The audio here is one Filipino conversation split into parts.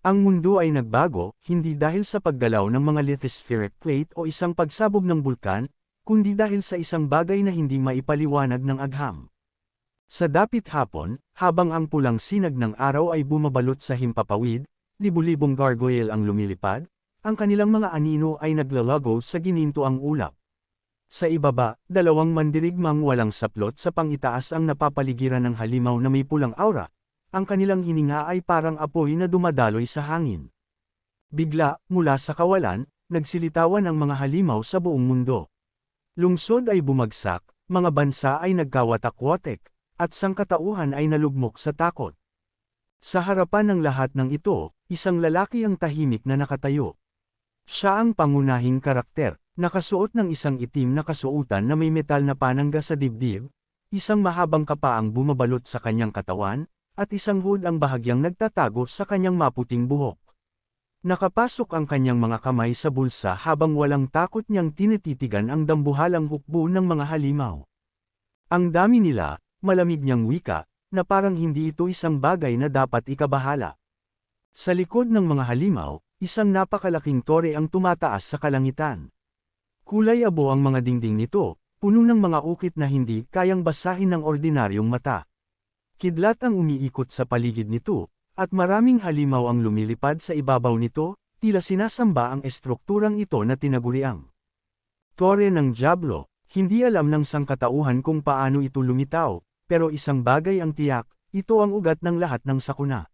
Ang mundo ay nagbago, hindi dahil sa paggalaw ng mga lithospheric plate o isang pagsabog ng bulkan, kundi dahil sa isang bagay na hindi maipaliwanag ng agham. Sa dapit hapon, habang ang pulang sinag ng araw ay bumabalot sa himpapawid, libu-libong gargoyle ang lumilipad, ang kanilang mga anino ay naglalago sa ginintuang ulap. Sa ibaba, dalawang mandirigmang walang saplot sa pangitaas ang napapaligiran ng halimaw na may pulang aura. Ang kanilang hininga ay parang apoy na dumadaloy sa hangin. Bigla, mula sa kawalan, nagsilitawan ang mga halimaw sa buong mundo. Lungsod ay bumagsak, mga bansa ay nagkawatak-watek, at sangkatauhan ay nalugmok sa takot. Sa harapan ng lahat ng ito, isang lalaki ang tahimik na nakatayo. Siya ang pangunahing karakter, nakasuot ng isang itim na kasuotan na may metal na panangga sa dibdib, isang mahabang kapa ang bumabalot sa kanyang katawan, at isang hood ang bahagyang nagtatago sa kanyang maputing buhok. Nakapasok ang kanyang mga kamay sa bulsa habang walang takot niyang tinititigan ang dambuhalang hukbo ng mga halimaw. Ang dami nila, malamig niyang wika, na parang hindi ito isang bagay na dapat ikabahala. Sa likod ng mga halimaw, isang napakalaking tore ang tumataas sa kalangitan. Kulay abo ang mga dingding nito, puno ng mga ukit na hindi kayang basahin ng ordinaryong mata. Kidlat ang umiikot sa paligid nito, at maraming halimaw ang lumilipad sa ibabaw nito, tila sinasamba ang estrukturang ito na tinaguriang Tore ng Diablo. Hindi alam ng sangkatauhan kung paano ito lumitaw, pero isang bagay ang tiyak, ito ang ugat ng lahat ng sakuna.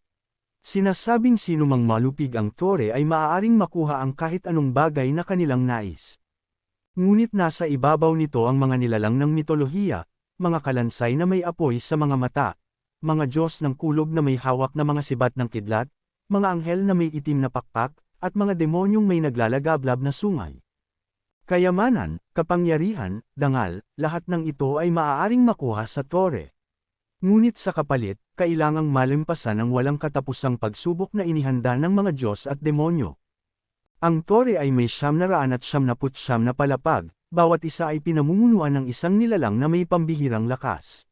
Sinasabing sinumang malupig ang tore ay maaaring makuha ang kahit anong bagay na kanilang nais. Ngunit nasa ibabaw nito ang mga nilalang ng mitolohiya, mga kalansay na may apoy sa mga mata, mga Diyos ng kulog na may hawak na mga sibat ng kidlat, mga anghel na may itim na pakpak, at mga demonyong may naglalagablab na sungay. Kayamanan, kapangyarihan, dangal, lahat ng ito ay maaaring makuha sa tore. Ngunit sa kapalit, kailangang malimpasan ang walang katapusang pagsubok na inihanda ng mga Diyos at demonyo. Ang tore ay may 999 na palapag, bawat isa ay pinamumunuan ng isang nilalang na may pambihirang lakas.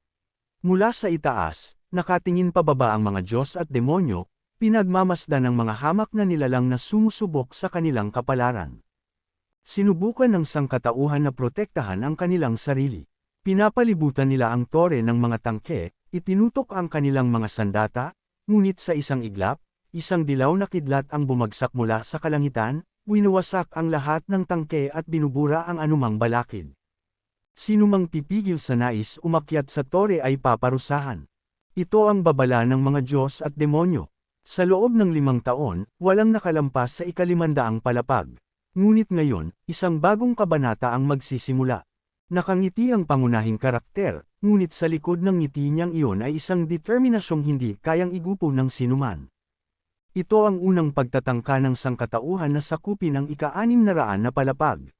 Mula sa itaas, nakatingin pababa ang mga Diyos at demonyo, pinagmamasdan ng mga hamak na nilalang na sumusubok sa kanilang kapalaran. Sinubukan ng sangkatauhan na protektahan ang kanilang sarili. Pinapalibutan nila ang tore ng mga tangke, itinutok ang kanilang mga sandata, ngunit sa isang iglap, isang dilaw na kidlat ang bumagsak mula sa kalangitan, winawasak ang lahat ng tangke at binubura ang anumang balakid. Sinumang pipigil sa nais umakyat sa tore ay paparusahan. Ito ang babala ng mga Diyos at demonyo. Sa loob ng 5 taon, walang nakalampas sa 500 palapag. Ngunit ngayon, isang bagong kabanata ang magsisimula. Nakangiti ang pangunahing karakter, ngunit sa likod ng ngiti niyang iyon ay isang determinasyong hindi kayang igupo ng sinuman. Ito ang unang pagtatangka ng sangkatauhan na sakupin ang ika-600 na palapag.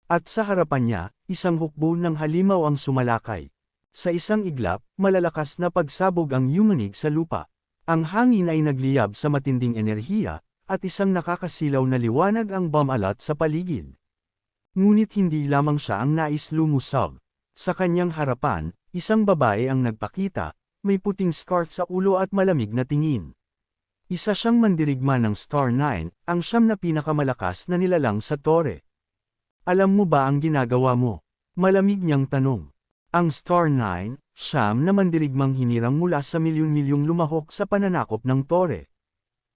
At sa harapan niya, isang hukbo ng halimaw ang sumalakay. Sa isang iglap, malalakas na pagsabog ang yumanig sa lupa. Ang hangin ay nagliyab sa matinding enerhiya, at isang nakakasilaw na liwanag ang bumalat sa paligid. Ngunit hindi lamang siya ang nais lumusab. Sa kanyang harapan, isang babae ang nagpakita, may puting scarf sa ulo at malamig na tingin. Isa siyang mandirigma ng Star 9, ang 9 na pinakamalakas na nilalang sa tore. Alam mo ba ang ginagawa mo? Malamig niyang tanong. Ang Star 9, 9 na mandirigmang hinirang mula sa milyon-milyong lumahok sa pananakop ng tore.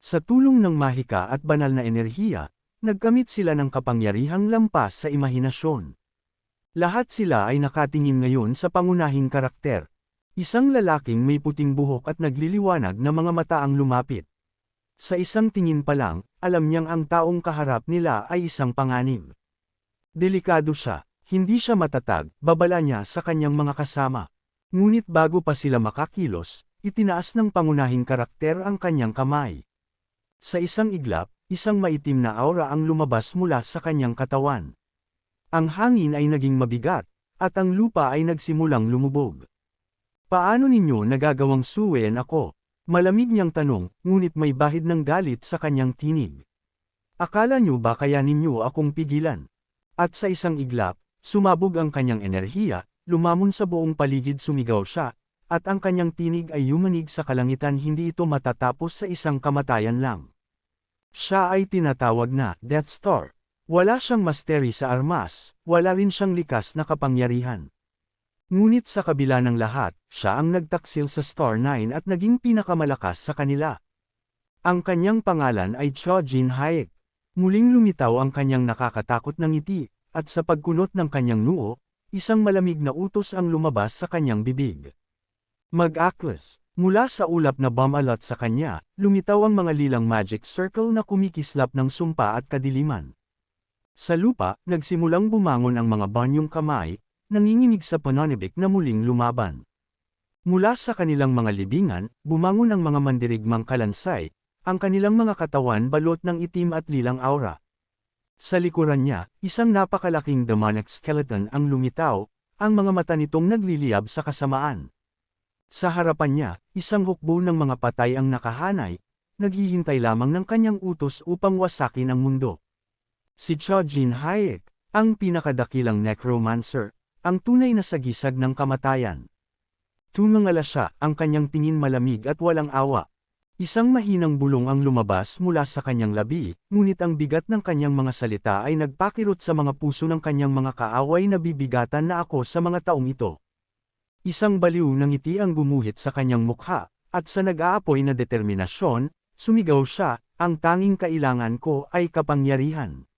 Sa tulong ng mahika at banal na enerhiya, nagkamit sila ng kapangyarihang lampas sa imahinasyon. Lahat sila ay nakatingin ngayon sa pangunahing karakter. Isang lalaking may puting buhok at nagliliwanag na mga mata ang lumapit. Sa isang tingin pa lang, alam niyang ang taong kaharap nila ay isang panganib. Delikado siya, hindi siya matatag, babala niya sa kanyang mga kasama. Ngunit bago pa sila makakilos, itinaas ng pangunahing karakter ang kanyang kamay. Sa isang iglap, isang maitim na aura ang lumabas mula sa kanyang katawan. Ang hangin ay naging mabigat, at ang lupa ay nagsimulang lumubog. Paano ninyo nagagawang suwayin ako? Malamig niyang tanong, ngunit may bahid ng galit sa kanyang tinig. Akala niyo ba kaya ninyo akong pigilan? At sa isang iglap, sumabog ang kanyang enerhiya, lumamon sa buong paligid sumigaw siya, at ang kanyang tinig ay yumanig sa kalangitan hindi ito matatapos sa isang kamatayan lang. Siya ay tinatawag na Death Star. Wala siyang mastery sa armas, wala rin siyang likas na kapangyarihan. Ngunit sa kabila ng lahat, siya ang nagtaksil sa Star 9 at naging pinakamalakas sa kanila. Ang kanyang pangalan ay Cho-Jin Hayek. Muling lumitaw ang kanyang nakakatakot na ngiti, at sa pagkunot ng kanyang noo, isang malamig na utos ang lumabas sa kanyang bibig. Mag-aklas. Mula sa ulap na bomb-alot sa kanya, lumitaw ang mga lilang magic circle na kumikislap ng sumpa at kadiliman. Sa lupa, nagsimulang bumangon ang mga banyong kamay, nanginginig sa pananibik na muling lumaban. Mula sa kanilang mga libingan, bumangon ang mga mandirigmang kalansay, ang kanilang mga katawan balot ng itim at lilang aura. Sa likuran niya, isang napakalaking demonic skeleton ang lumitaw, ang mga mata nitong nagliliyab sa kasamaan. Sa harapan niya, isang hukbo ng mga patay ang nakahanay, naghihintay lamang ng kanyang utos upang wasakin ang mundo. Si Cho-Jin Hayek, ang pinakadakilang necromancer, ang tunay na sagisag ng kamatayan. Tumangala siya, ang kanyang tingin malamig at walang awa. Isang mahinang bulong ang lumabas mula sa kanyang labi, ngunit ang bigat ng kanyang mga salita ay nagpakirot sa mga puso ng kanyang mga kaaway na bibigatan na ako sa mga taong ito. Isang baliw na ngiti ang gumuhit sa kanyang mukha, at sa nag-aapoy na determinasyon, sumigaw siya, ang tanging kailangan ko ay kapangyarihan.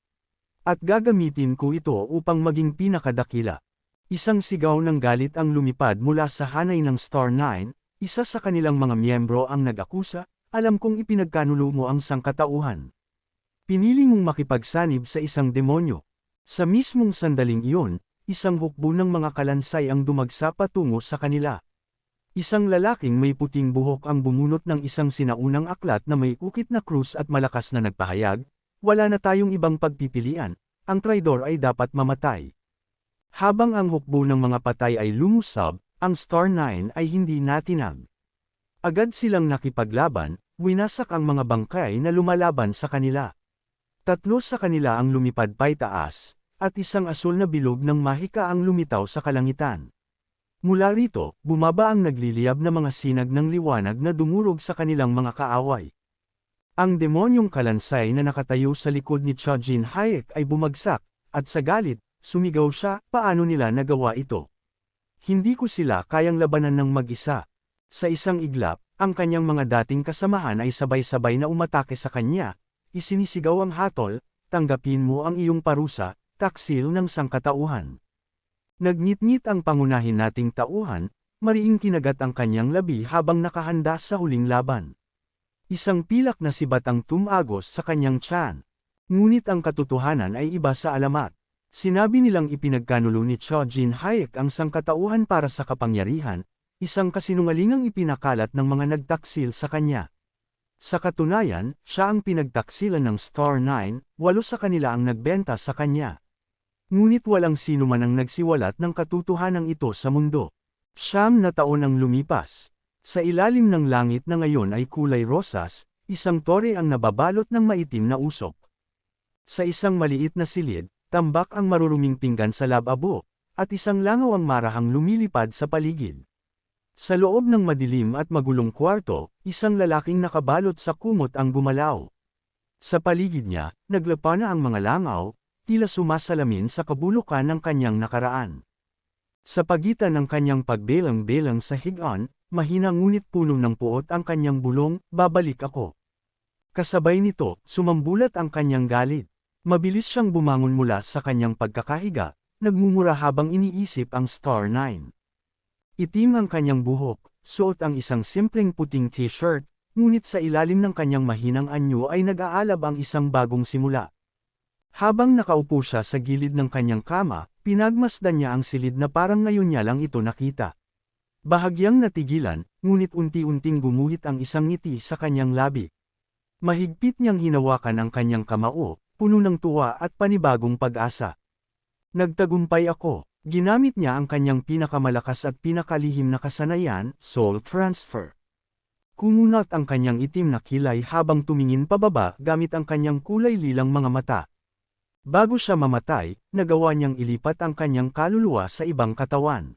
At gagamitin ko ito upang maging pinakadakila. Isang sigaw ng galit ang lumipad mula sa hanay ng Star 9, isa sa kanilang mga miyembro ang nag-akusa, alam kong ipinagkanulo mo ang sangkatauhan. Pinili mong makipagsanib sa isang demonyo. Sa mismong sandaling iyon, isang hukbo ng mga kalansay ang dumagsa patungo sa kanila. Isang lalaking may puting buhok ang bumunot ng isang sinaunang aklat na may ukit na krus at malakas na nagpahayag, wala na tayong ibang pagpipilian, ang traidor ay dapat mamatay. Habang ang hukbo ng mga patay ay lumusab, ang Star 9 ay hindi natinag. Agad silang nakipaglaban, winasak ang mga bangkay na lumalaban sa kanila. Tatlo sa kanila ang lumipad paitaas, at isang asul na bilog ng mahika ang lumitaw sa kalangitan. Mula rito, bumaba ang nagliliyab na mga sinag ng liwanag na dumurog sa kanilang mga kaaway. Ang demonyong kalansay na nakatayo sa likod ni Cho-Jin Hayek ay bumagsak, at sa galit, sumigaw siya, paano nila nagawa ito? Hindi ko sila kayang labanan ng mag-isa. Sa isang iglap, ang kanyang mga dating kasamahan ay sabay-sabay na umatake sa kanya, isinisigaw ang hatol, tanggapin mo ang iyong parusa, taksil ng sangkatauhan. Nagngit-ngit ang pangunahin nating tauhan, mariing kinagat ang kanyang labi habang nakahanda sa huling laban. Isang pilak na sibat ang tumagos sa kanyang tiyan. Ngunit ang katotohanan ay iba sa alamat. Sinabi nilang ipinagkanulo ni Cho-Jin Hayek ang sangkatauhan para sa kapangyarihan, isang kasinungalingang ipinakalat ng mga nagtaksil sa kanya. Sa katunayan, siya ang pinagtaksilan ng Star 9, 8 sa kanila ang nagbenta sa kanya. Ngunit walang sino man ang nagsiwalat ng katotohanan ito sa mundo. 9 na taon ang lumipas. Sa ilalim ng langit na ngayon ay kulay rosas, isang tore ang nababalot ng maitim na usok. Sa isang maliit na silid, tambak ang maruruming pinggan sa lababo, at isang langaw ang marahang lumilipad sa paligid. Sa loob ng madilim at magulong kwarto, isang lalaking nakabalot sa kumot ang gumalaw. Sa paligid niya, naglapa na ang mga langaw, tila sumasalamin sa kabulukan ng kanyang nakaraan. Sa pagitan ng kanyang pagbelang-belang sa higaan, mahina ngunit puno ng puot ang kanyang bulong, babalik ako. Kasabay nito, sumambulat ang kanyang galit. Mabilis siyang bumangon mula sa kanyang pagkakahiga, nagmumura habang iniisip ang Star 9. Itim ang kanyang buhok, suot ang isang simpleng puting t-shirt, ngunit sa ilalim ng kanyang mahinang anyo ay nag-aalab ang isang bagong simula. Habang nakaupo siya sa gilid ng kanyang kama, pinagmasdan niya ang silid na parang ngayon niya lang ito nakita. Bahagyang natigilan, ngunit unti-unting gumuhit ang isang ngiti sa kanyang labi. Mahigpit niyang hinawakan ang kanyang kamao, puno ng tuwa at panibagong pag-asa. Nagtagumpay ako. Ginamit niya ang kanyang pinakamalakas at pinakalihim na kasanayan, soul transfer. Kumunat ang kanyang itim na kilay habang tumingin pababa gamit ang kanyang kulay lilang mga mata. Bago siya mamatay, nagawa niyang ilipat ang kanyang kaluluwa sa ibang katawan.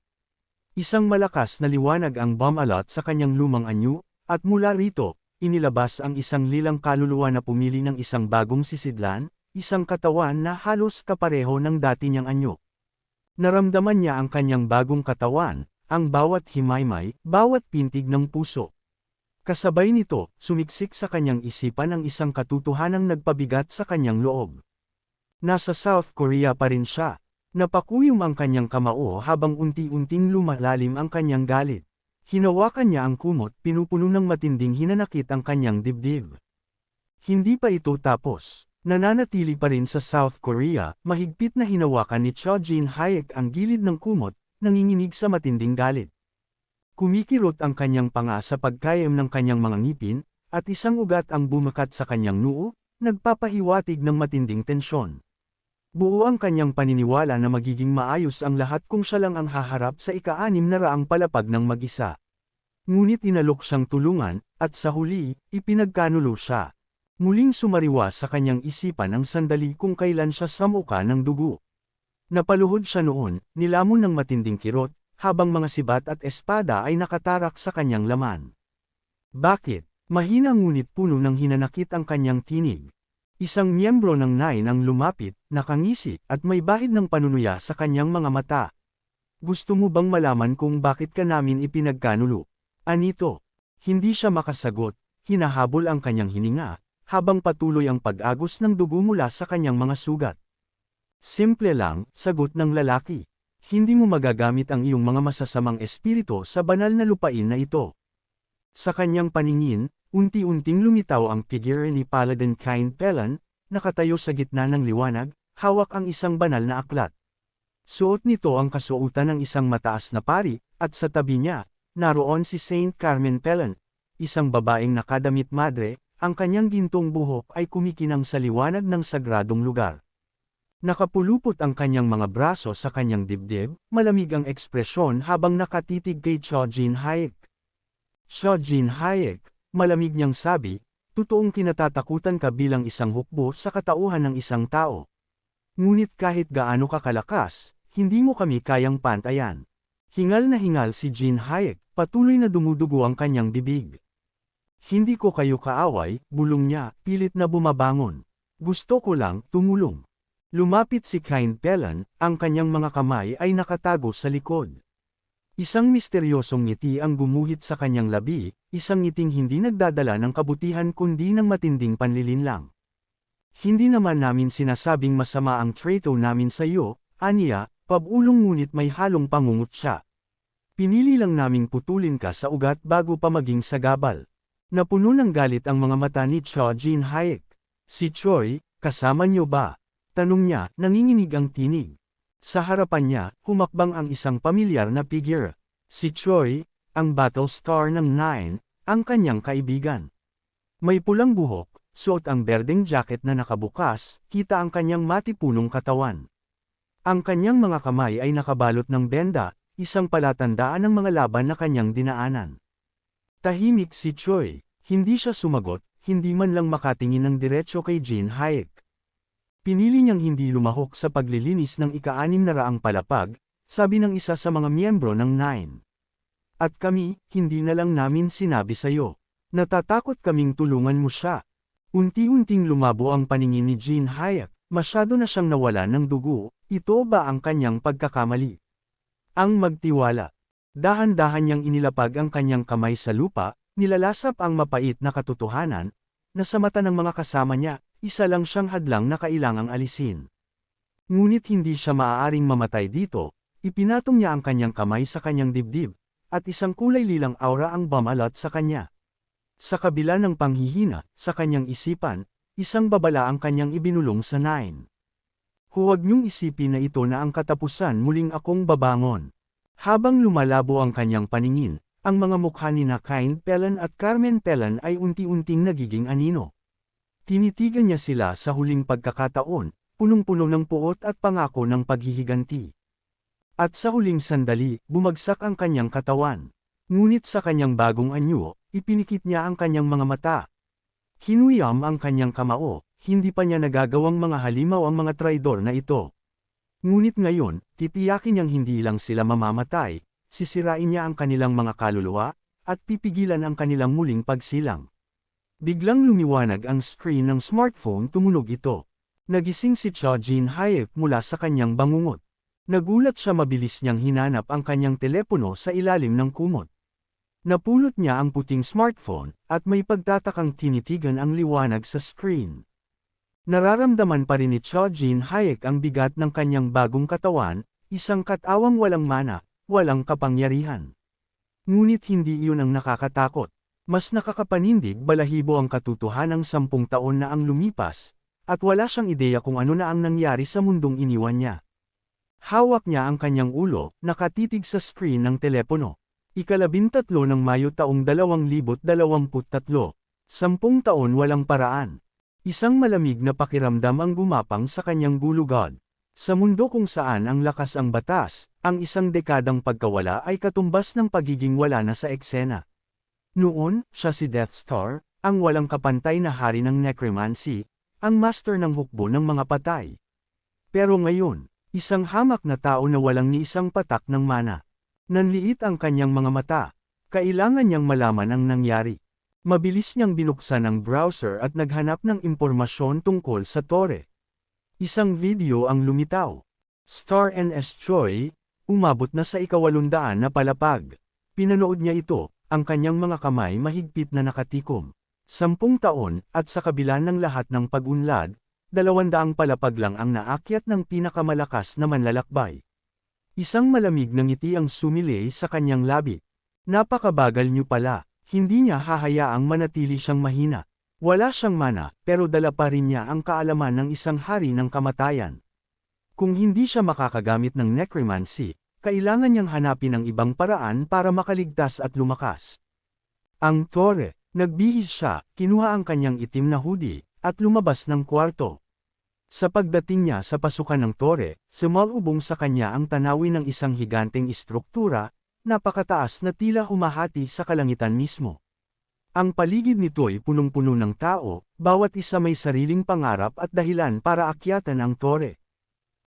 Isang malakas na liwanag ang bomb-alot sa kanyang lumang anyo, at mula rito, inilabas ang isang lilang kaluluwa na pumili ng isang bagong sisidlan, isang katawan na halos kapareho ng dati niyang anyo. Naramdaman niya ang kanyang bagong katawan, ang bawat himaymay, bawat pintig ng puso. Kasabay nito, sumiksik sa kanyang isipan ang isang katotohanang nagpabigat sa kanyang loob. Nasa South Korea pa rin siya. Napakuyom ang kanyang kamao habang unti-unting lumalalim ang kanyang galit. Hinawakan niya ang kumot, pinupuno ng matinding hinanakit ang kanyang dibdib. Hindi pa ito tapos. Nananatili pa rin sa South Korea, mahigpit na hinawakan ni Cho Jin-hyek ang gilid ng kumot, nanginginig sa matinding galit. Kumikirot ang kanyang panga sa pagkayam ng kanyang mga ngipin, at isang ugat ang bumakat sa kanyang noo, nagpapahiwatig ng matinding tensyon. Buo ang kanyang paniniwala na magiging maayos ang lahat kung siya lang ang haharap sa ika-600 palapag ng mag-isa. Ngunit inalok siyang tulungan, at sa huli, ipinagkanulo siya. Muling sumariwa sa kanyang isipan ang sandali kung kailan siya samuka ng dugo. Napaluhod siya noon, nilamon ng matinding kirot, habang mga sibat at espada ay nakatarak sa kanyang laman. Bakit? Mahina ngunit puno ng hinanakit ang kanyang tinig. Isang miyembro ng Nine ang lumapit, nakangisi, at may bahid ng panunuya sa kanyang mga mata. Gusto mo bang malaman kung bakit ka namin ipinagkanulo? Anito? Hindi siya makasagot, hinahabol ang kanyang hininga, habang patuloy ang pag-agos ng dugo mula sa kanyang mga sugat. Simple lang, sagot ng lalaki. Hindi mo magagamit ang iyong mga masasamang espiritu sa banal na lupain na ito. Sa kanyang paningin, unti-unting lumitaw ang figure ni Paladin Kind Pelan, nakatayo sa gitna ng liwanag, hawak ang isang banal na aklat. Suot nito ang kasuotan ng isang mataas na pari, at sa tabi niya, naroon si Saint Carmen Pelan, isang babaeng nakadamit madre, ang kanyang gintong buhok ay kumikinang sa liwanag ng sagradong lugar. Nakapulupot ang kanyang mga braso sa kanyang dibdib, malamig ang ekspresyon habang nakatitig kay Cho Jin-hyek. Cho Jin-hyek, malamig niyang sabi, totoong kinatatakutan ka bilang isang hukbo sa katauhan ng isang tao. Ngunit kahit gaano ka kalakas, hindi mo kami kayang pantayan. Hingal na hingal si Jin-hyek, patuloy na dumudugo ang kanyang bibig. Hindi ko kayo kaaway, bulong niya, pilit na bumabangon. Gusto ko lang, tumulong. Lumapit si Kind Pelan, ang kanyang mga kamay ay nakatago sa likod. Isang misteryosong ngiti ang gumuhit sa kanyang labi, isang ngiting hindi nagdadala ng kabutihan kundi ng matinding panlilinlang. Hindi naman namin sinasabing masama ang trato namin sa iyo, aniya, pabulong ngunit may halong pangungot siya. Pinili lang naming putulin ka sa ugat bago pa maging sagabal. Napuno ng galit ang mga mata ni Cho Jin-hyek. Si Choi, kasama niyo ba? Tanong niya, nanginginig ang tinig. Sa harapan niya, humakbang ang isang pamilyar na figure. Si Choi, ang battle star ng Nine, ang kanyang kaibigan. May pulang buhok, suot ang berdeng jacket na nakabukas, kita ang kanyang matipunong katawan. Ang kanyang mga kamay ay nakabalot ng benda, isang palatandaan ng mga laban na kanyang dinaanan. Tahimik si Choi, hindi siya sumagot, hindi man lang makatingin ng diretso kay Jin-hyek. Pinili niyang hindi lumahok sa paglilinis ng ika-600 palapag, sabi ng isa sa mga miyembro ng Nine. At kami, hindi na lang namin sinabi sa'yo. Natatakot kaming tulungan mo siya. Unti-unting lumabo ang paningin ni Jin-hyek, masyado na siyang nawala ng dugo, ito ba ang kanyang pagkakamali? Ang magtiwala. Dahan-dahan niyang inilapag ang kanyang kamay sa lupa, nilalasap ang mapait na katotohanan, na sa mata ng mga kasama niya, isa lang siyang hadlang na kailangang alisin. Ngunit hindi siya maaaring mamatay dito, ipinatong niya ang kanyang kamay sa kanyang dibdib, at isang kulay lilang aura ang bumalot sa kanya. Sa kabila ng panghihina, sa kanyang isipan, isang babala ang kanyang ibinulong sa Nine. Huwag niyong isipin na ito na ang katapusan, muling akong babangon. Habang lumalabo ang kanyang paningin, ang mga mukha ni Kind Pelan at Carmen Pelan ay unti-unting nagiging anino. Tinitigan niya sila sa huling pagkakataon, punong-puno ng puot at pangako ng paghihiganti. At sa huling sandali, bumagsak ang kanyang katawan. Ngunit sa kanyang bagong anyo, ipinikit niya ang kanyang mga mata. Hinuyam ang kanyang kamao, hindi pa niya nagagawang mga halimaw ang mga traidor na ito. Ngunit ngayon, titiyakin niyang hindi lang sila mamamatay, sisirain niya ang kanilang mga kaluluwa, at pipigilan ang kanilang muling pagsilang. Biglang lumiwanag ang screen ng smartphone, tumunog ito. Nagising si Cho Jin-hyuk mula sa kanyang bangungot. Nagulat siya, mabilis niyang hinanap ang kanyang telepono sa ilalim ng kumot. Napulot niya ang puting smartphone, at may pagtatakang tinitigan ang liwanag sa screen. Nararamdaman pa rin ni Cho Jin-hyuk ang bigat ng kanyang bagong katawan, isang katawang walang mana, walang kapangyarihan. Ngunit hindi iyon ang nakakatakot. Mas nakakapanindig, balahibo ang katotohanang 10 taon na ang lumipas, at wala siyang ideya kung ano na ang nangyari sa mundong iniwan niya. Hawak niya ang kanyang ulo, nakatitig sa screen ng telepono. 13 ng Mayo taong 2023. 10 taon walang paraan. Isang malamig na pakiramdam ang gumapang sa kanyang gulugod. Sa mundo kung saan ang lakas ang batas, ang isang dekadang pagkawala ay katumbas ng pagiging wala na sa eksena. Noon, siya si Death Star, ang walang kapantay na hari ng necromancy, ang master ng hukbo ng mga patay. Pero ngayon, isang hamak na tao na walang ni isang patak ng mana. Nanliit ang kanyang mga mata. Kailangan niyang malaman ang nangyari. Mabilis niyang binuksan ang browser at naghanap ng impormasyon tungkol sa tore. Isang video ang lumitaw. Star NS Choi, umabot na sa 800 na palapag. Pinanood niya ito, ang kanyang mga kamay mahigpit na nakatikom. 10 taon, at sa kabila ng lahat ng pag-unlad, 200 palapag lang ang naakyat ng pinakamalakas na manlalakbay. Isang malamig na ngiti ang sumilay sa kanyang labi. Napakabagal niyo pala, hindi niya hahayaang manatili siyang mahina. Wala siyang mana, pero dala pa rin niya ang kaalaman ng isang hari ng kamatayan. Kung hindi siya makakagamit ng necromancy, kailangan niyang hanapin ang ibang paraan para makaligtas at lumakas. Ang tore, nagbihis siya, kinuha ang kanyang itim na hoodie, at lumabas ng kwarto. Sa pagdating niya sa pasukan ng tore, sumalubong sa kanya ang tanawin ng isang higanteng istruktura, napakataas na tila humahati sa kalangitan mismo. Ang paligid nito ay punong-puno ng tao, bawat isa may sariling pangarap at dahilan para akyatan ang tore.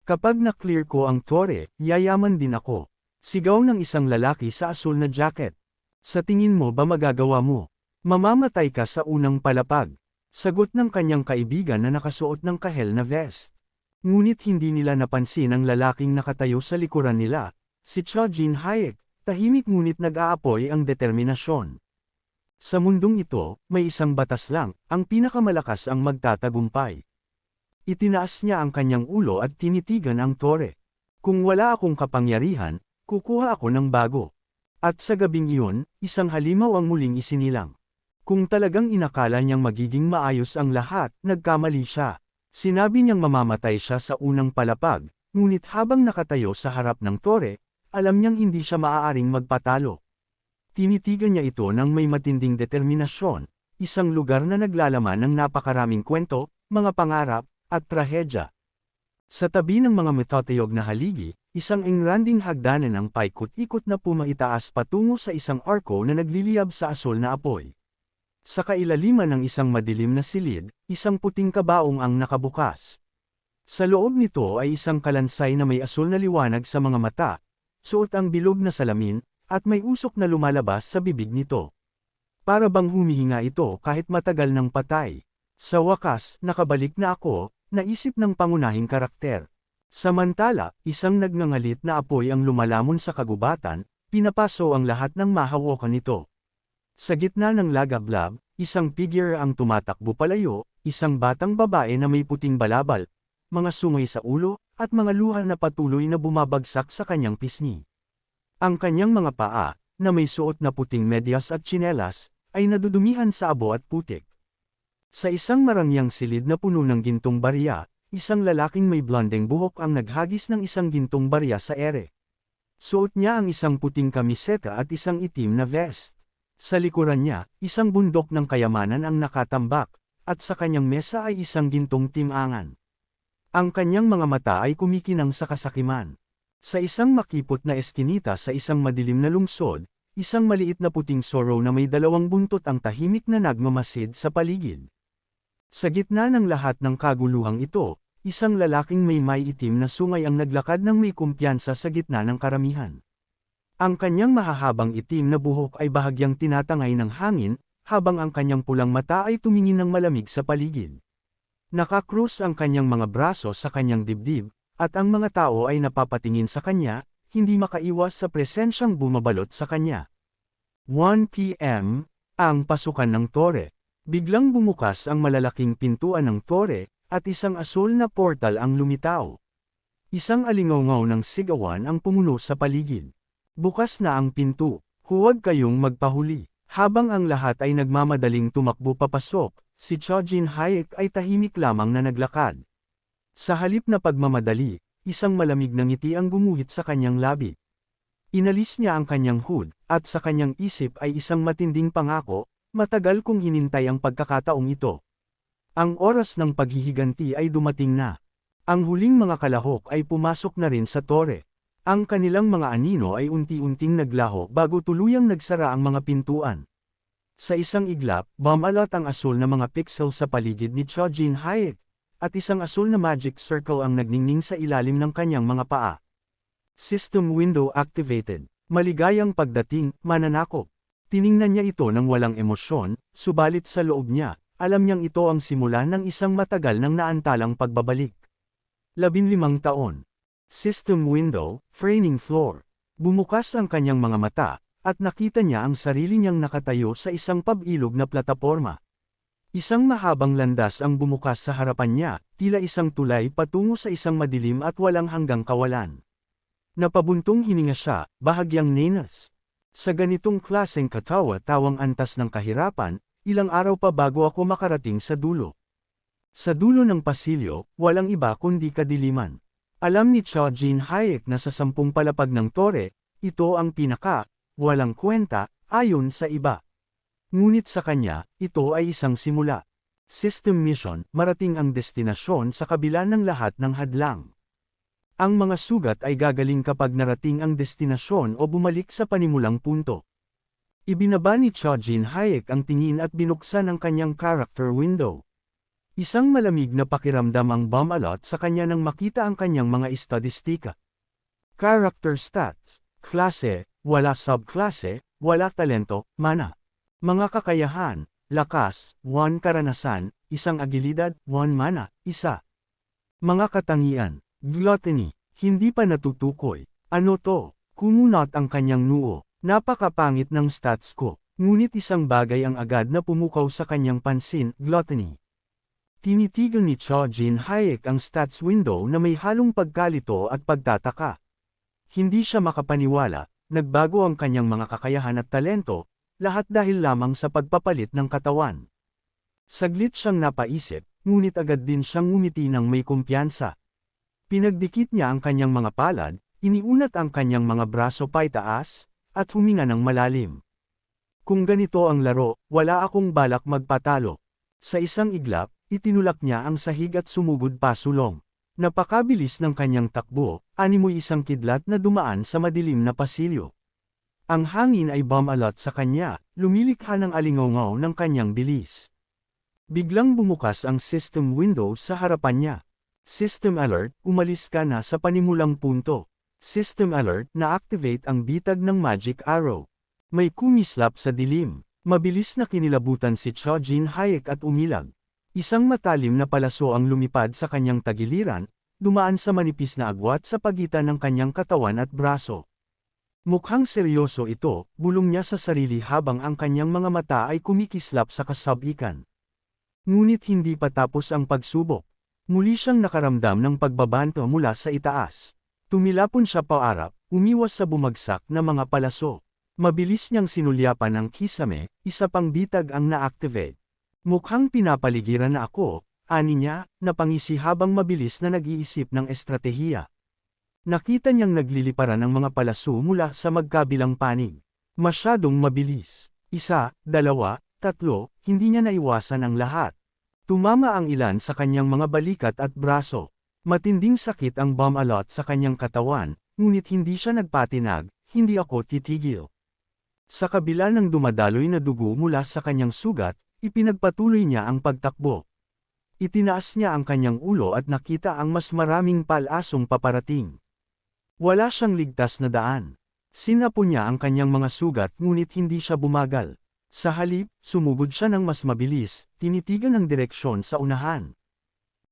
Kapag na-clear ko ang tore, yayaman din ako. Sigaw ng isang lalaki sa asul na jacket. Sa tingin mo ba magagawa mo? Mamamatay ka sa unang palapag. Sagot ng kanyang kaibigan na nakasuot ng kahel na vest. Ngunit hindi nila napansin ang lalaking nakatayo sa likuran nila, si Cho Jin-hyuk, tahimik ngunit nag-aapoy ang determinasyon. Sa mundong ito, may isang batas lang, ang pinakamalakas ang magtatagumpay. Itinaas niya ang kanyang ulo at tinitigan ang tore. Kung wala akong kapangyarihan, kukuha ako ng bago. At sa gabing iyon, isang halimaw ang muling isinilang. Kung talagang inakala niyang magiging maayos ang lahat, nagkamali siya. Sinabi niyang mamamatay siya sa unang palapag, ngunit habang nakatayo sa harap ng tore, alam niyang hindi siya maaaring magpatalo. Tinitigan niya ito ng may matinding determinasyon, isang lugar na naglalaman ng napakaraming kwento, mga pangarap, at trahedya. Sa tabi ng mga matatayog na haligi, isang engranding hagdanan ang paikot-ikot na pumaitaas patungo sa isang arko na nagliliyab sa asul na apoy. Sa kailaliman ng isang madilim na silid, isang puting kabaong ang nakabukas. Sa loob nito ay isang kalansay na may asul na liwanag sa mga mata, suot ang bilog na salamin, at may usok na lumalabas sa bibig nito. Para bang humihinga ito kahit matagal ng patay. Sa wakas, nakabalik na ako, naisip ng pangunahing karakter. Samantala, isang nagngangalit na apoy ang lumalamon sa kagubatan, pinapaso ang lahat ng mahawakan nito. Sa gitna ng lagablab, isang figure ang tumatakbo palayo, isang batang babae na may puting balabal, mga sungay sa ulo, at mga luha na patuloy na bumabagsak sa kanyang pisngi. Ang kanyang mga paa, na may suot na puting medyas at tsinelas, ay nadudumihan sa abo at putik. Sa isang marangyang silid na puno ng gintong barya, isang lalaking may blondeng buhok ang naghagis ng isang gintong barya sa ere. Suot niya ang isang puting kamiseta at isang itim na vest. Sa likuran niya, isang bundok ng kayamanan ang nakatambak, at sa kanyang mesa ay isang gintong timangan. Ang kanyang mga mata ay kumikinang sa kasakiman. Sa isang makipot na eskinita sa isang madilim na lungsod, isang maliit na puting sorrow na may 2 buntot ang tahimik na nagmamasid sa paligid. Sa gitna ng lahat ng kaguluhang ito, isang lalaking may itim na sungay ang naglakad ng may kumpiyansa sa gitna ng karamihan. Ang kanyang mahahabang itim na buhok ay bahagyang tinatangay ng hangin, habang ang kanyang pulang mata ay tumingin ng malamig sa paligid. Nakakrus ang kanyang mga braso sa kanyang dibdib, at ang mga tao ay napapatingin sa kanya, hindi makaiwas sa presensyang bumabalot sa kanya. 1 p.m., ang pasukan ng tore. Biglang bumukas ang malalaking pintuan ng tore, at isang asul na portal ang lumitaw. Isang alingawngaw ng sigawan ang pumuno sa paligid. Bukas na ang pinto, huwag kayong magpahuli. Habang ang lahat ay nagmamadaling tumakbo papasok, si Cho Jin Hayek ay tahimik lamang na naglakad. Sa halip na pagmamadali, isang malamig na ngiti ang gumuhit sa kanyang labi. Inalis niya ang kanyang hood, at sa kanyang isip ay isang matinding pangako, matagal kong hinintay ang pagkakataong ito. Ang oras ng paghihiganti ay dumating na. Ang huling mga kalahok ay pumasok na rin sa tore. Ang kanilang mga anino ay unti-unting naglaho bago tuluyang nagsara ang mga pintuan. Sa isang iglap, bumalot ang asul na mga pixel sa paligid ni Cho Jin Hayek, at isang asul na magic circle ang nagningning sa ilalim ng kanyang mga paa. System window activated. Maligayang pagdating, mananakop. Tiningnan niya ito ng walang emosyon, subalit sa loob niya, alam niyang ito ang simula ng isang matagal nang naantalang pagbabalik. 15 taon. System window, framing floor. Bumukas ang kanyang mga mata, at nakita niya ang sarili niyang nakatayo sa isang pabilog na plataporma. Isang mahabang landas ang bumukas sa harapan niya, tila isang tulay patungo sa isang madilim at walang hanggang kawalan. Napabuntong hininga siya, bahagyang nenas. Sa ganitong klaseng katawa-tawang antas ng kahirapan, ilang araw pa bago ako makarating sa dulo. Sa dulo ng pasilyo, walang iba kundi kadiliman. Alam ni Cho Jin Hayek na sa 10 palapag ng tore, ito ang walang kwenta, ayon sa iba. Ngunit sa kanya, ito ay isang simula. System mission, marating ang destinasyon sa kabila ng lahat ng hadlang. Ang mga sugat ay gagaling kapag narating ang destinasyon o bumalik sa panimulang punto. Ibinaba ni Cho Jin Hayek ang tingin at binuksan ang kanyang character window. Isang malamig na pakiramdam ang bumalot sa kanya nang makita ang kanyang mga estadistika. Character stats, klase, wala subklase, wala talento, mana. Mga kakayahan, lakas, 1 karanasan, 1 agilidad, 1 mana, 1. Mga katangian, gluttony, hindi pa natutukoy. Ano to? Kumunot ang kanyang noo. Napakapangit ng stats ko, ngunit isang bagay ang agad na pumukaw sa kanyang pansin, gluttony. Tinitigil ni Cho Jin Hayek ang stats window na may halong pagkalito at pagtataka. Hindi siya makapaniwala, nagbago ang kanyang mga kakayahan at talento, lahat dahil lamang sa pagpapalit ng katawan. Saglit siyang napaisip, ngunit agad din siyang ngumiti ng may kumpiyansa. Pinagdikit niya ang kanyang mga palad, iniunat ang kanyang mga braso paitaas, at huminga ng malalim. Kung ganito ang laro, wala akong balak magpatalo. Sa isang iglap, itinulak niya ang sahig at sumugod pasulong. Napakabilis ng kanyang takbo, animoy isang kidlat na dumaan sa madilim na pasilyo. Ang hangin ay bumalot sa kanya, lumilikha ng alingawngaw ng kanyang bilis. Biglang bumukas ang system window sa harapan niya. System alert, umalis ka na sa panimulang punto. System alert, na-activate ang bitag ng magic arrow. May kumislap sa dilim. Mabilis na kinilabutan si Cho Jin Hayek at umilag. Isang matalim na palaso ang lumipad sa kanyang tagiliran, dumaan sa manipis na agwat sa pagitan ng kanyang katawan at braso. Mukhang seryoso ito, bulong niya sa sarili habang ang kanyang mga mata ay kumikislap sa kasabikan. Ngunit hindi pa tapos ang pagsubok. Muli siyang nakaramdam ng pagbabanto mula sa itaas. Tumilapon siya paarap, umiwas sa bumagsak na mga palaso. Mabilis niyang sinulyapan ang kisame, isa pang bitag ang na-activate. Mukhang pinapaligiran na ako, ani niya, napangisi habang mabilis na nag-iisip ng estratehiya. Nakita niyang nagliliparan ng mga palaso mula sa magkabilang panig. Masyadong mabilis. 1, 2, 3, hindi niya naiwasan ang lahat. Tumama ang ilan sa kanyang mga balikat at braso. Matinding sakit ang bumalot sa kanyang katawan, ngunit hindi siya nagpatinag, hindi ako titigil. Sa kabila ng dumadaloy na dugo mula sa kanyang sugat, ipinagpatuloy niya ang pagtakbo. Itinaas niya ang kanyang ulo at nakita ang mas maraming palasong paparating. Wala siyang ligtas na daan. Sinapo niya ang kanyang mga sugat ngunit hindi siya bumagal. Sa halip, sumugod siya ng mas mabilis, tinitigan ang direksyon sa unahan.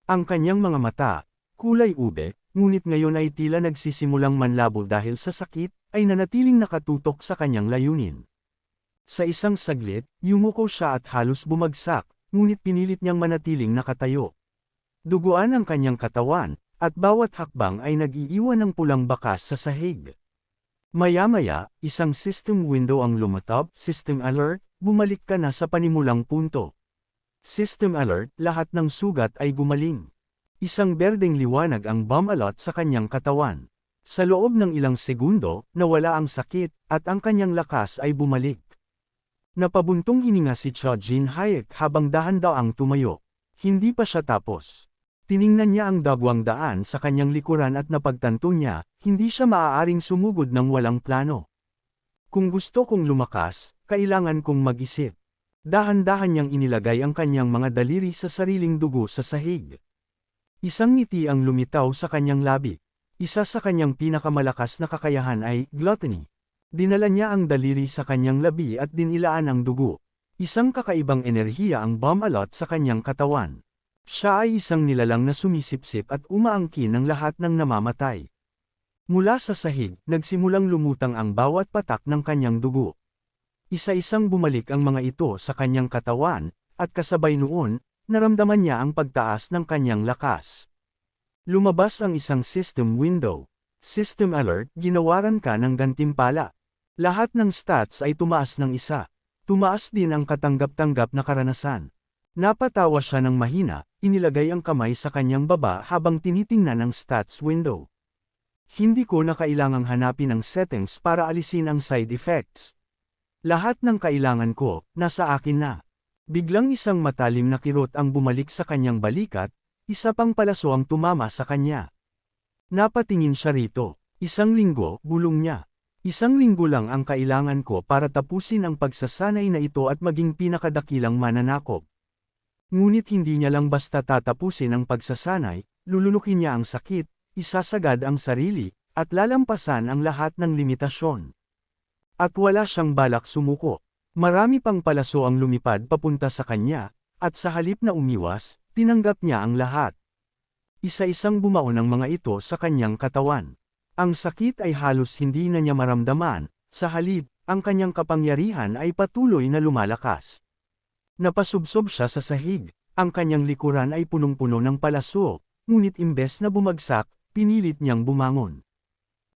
Ang kanyang mga mata, kulay ube, ngunit ngayon ay tila nagsisimulang manlabo dahil sa sakit, ay nanatiling nakatutok sa kanyang layunin. Sa isang saglit, yumuko siya at halos bumagsak, ngunit pinilit niyang manatiling nakatayo. Duguan ang kanyang katawan, at bawat hakbang ay nag-iiwan ng pulang bakas sa sahig. Maya-maya, isang system window ang lumutap, system alert, bumalik ka na sa panimulang punto. System alert, lahat ng sugat ay gumaling. Isang berdeng liwanag ang bomb alert sa kanyang katawan. Sa loob ng ilang segundo, nawala ang sakit, at ang kanyang lakas ay bumalik. Napabuntong hininga si Cho Jin Hayek habang dahan-daang tumayo. Hindi pa siya tapos. Tiningnan niya ang dagwang daan sa kanyang likuran at napagtanto niya, hindi siya maaaring sumugod ng walang plano. Kung gusto kong lumakas, kailangan kong mag-isip. Dahan-dahan niyang inilagay ang kanyang mga daliri sa sariling dugo sa sahig. Isang ngiti ang lumitaw sa kanyang labi. Isa sa kanyang pinakamalakas na kakayahan ay gluttony. Dinala niya ang daliri sa kanyang labi at dinilaan ang dugo. Isang kakaibang enerhiya ang bomb alot sa kanyang katawan. Siya ay isang nilalang na sumisipsip at umaangkin ng lahat ng namamatay. Mula sa sahig, nagsimulang lumutang ang bawat patak ng kanyang dugo. Isa-isang bumalik ang mga ito sa kanyang katawan, at kasabay noon, naramdaman niya ang pagtaas ng kanyang lakas. Lumabas ang isang system window. System alert, ginawaran ka ng gantimpala. Lahat ng stats ay tumaas ng isa. Tumaas din ang katanggap-tanggap na karanasan. Napatawa siya ng mahina, inilagay ang kamay sa kanyang baba habang tinitingnan ang stats window. Hindi ko na kailangang hanapin ang settings para alisin ang side effects. Lahat ng kailangan ko, nasa akin na. Biglang isang matalim na kirot ang bumalik sa kanyang balikat, isa pang palaso ang tumama sa kanya. Napatingin siya rito. Isang linggo, bulong niya. Isang linggo lang ang kailangan ko para tapusin ang pagsasanay na ito at maging pinakadakilang mananakop. Ngunit hindi niya lang basta tatapusin ang pagsasanay, lulunukin niya ang sakit, isasagad ang sarili, at lalampasan ang lahat ng limitasyon. At wala siyang balak sumuko. Marami pang palaso ang lumipad papunta sa kanya, at sa halip na umiwas, tinanggap niya ang lahat. Isa-isang bumaon ang mga ito sa kanyang katawan. Ang sakit ay halos hindi na niya maramdaman, sa halip, ang kanyang kapangyarihan ay patuloy na lumalakas. Napasubsob siya sa sahig, ang kanyang likuran ay punong-puno ng palaso, ngunit imbes na bumagsak, pinilit niyang bumangon.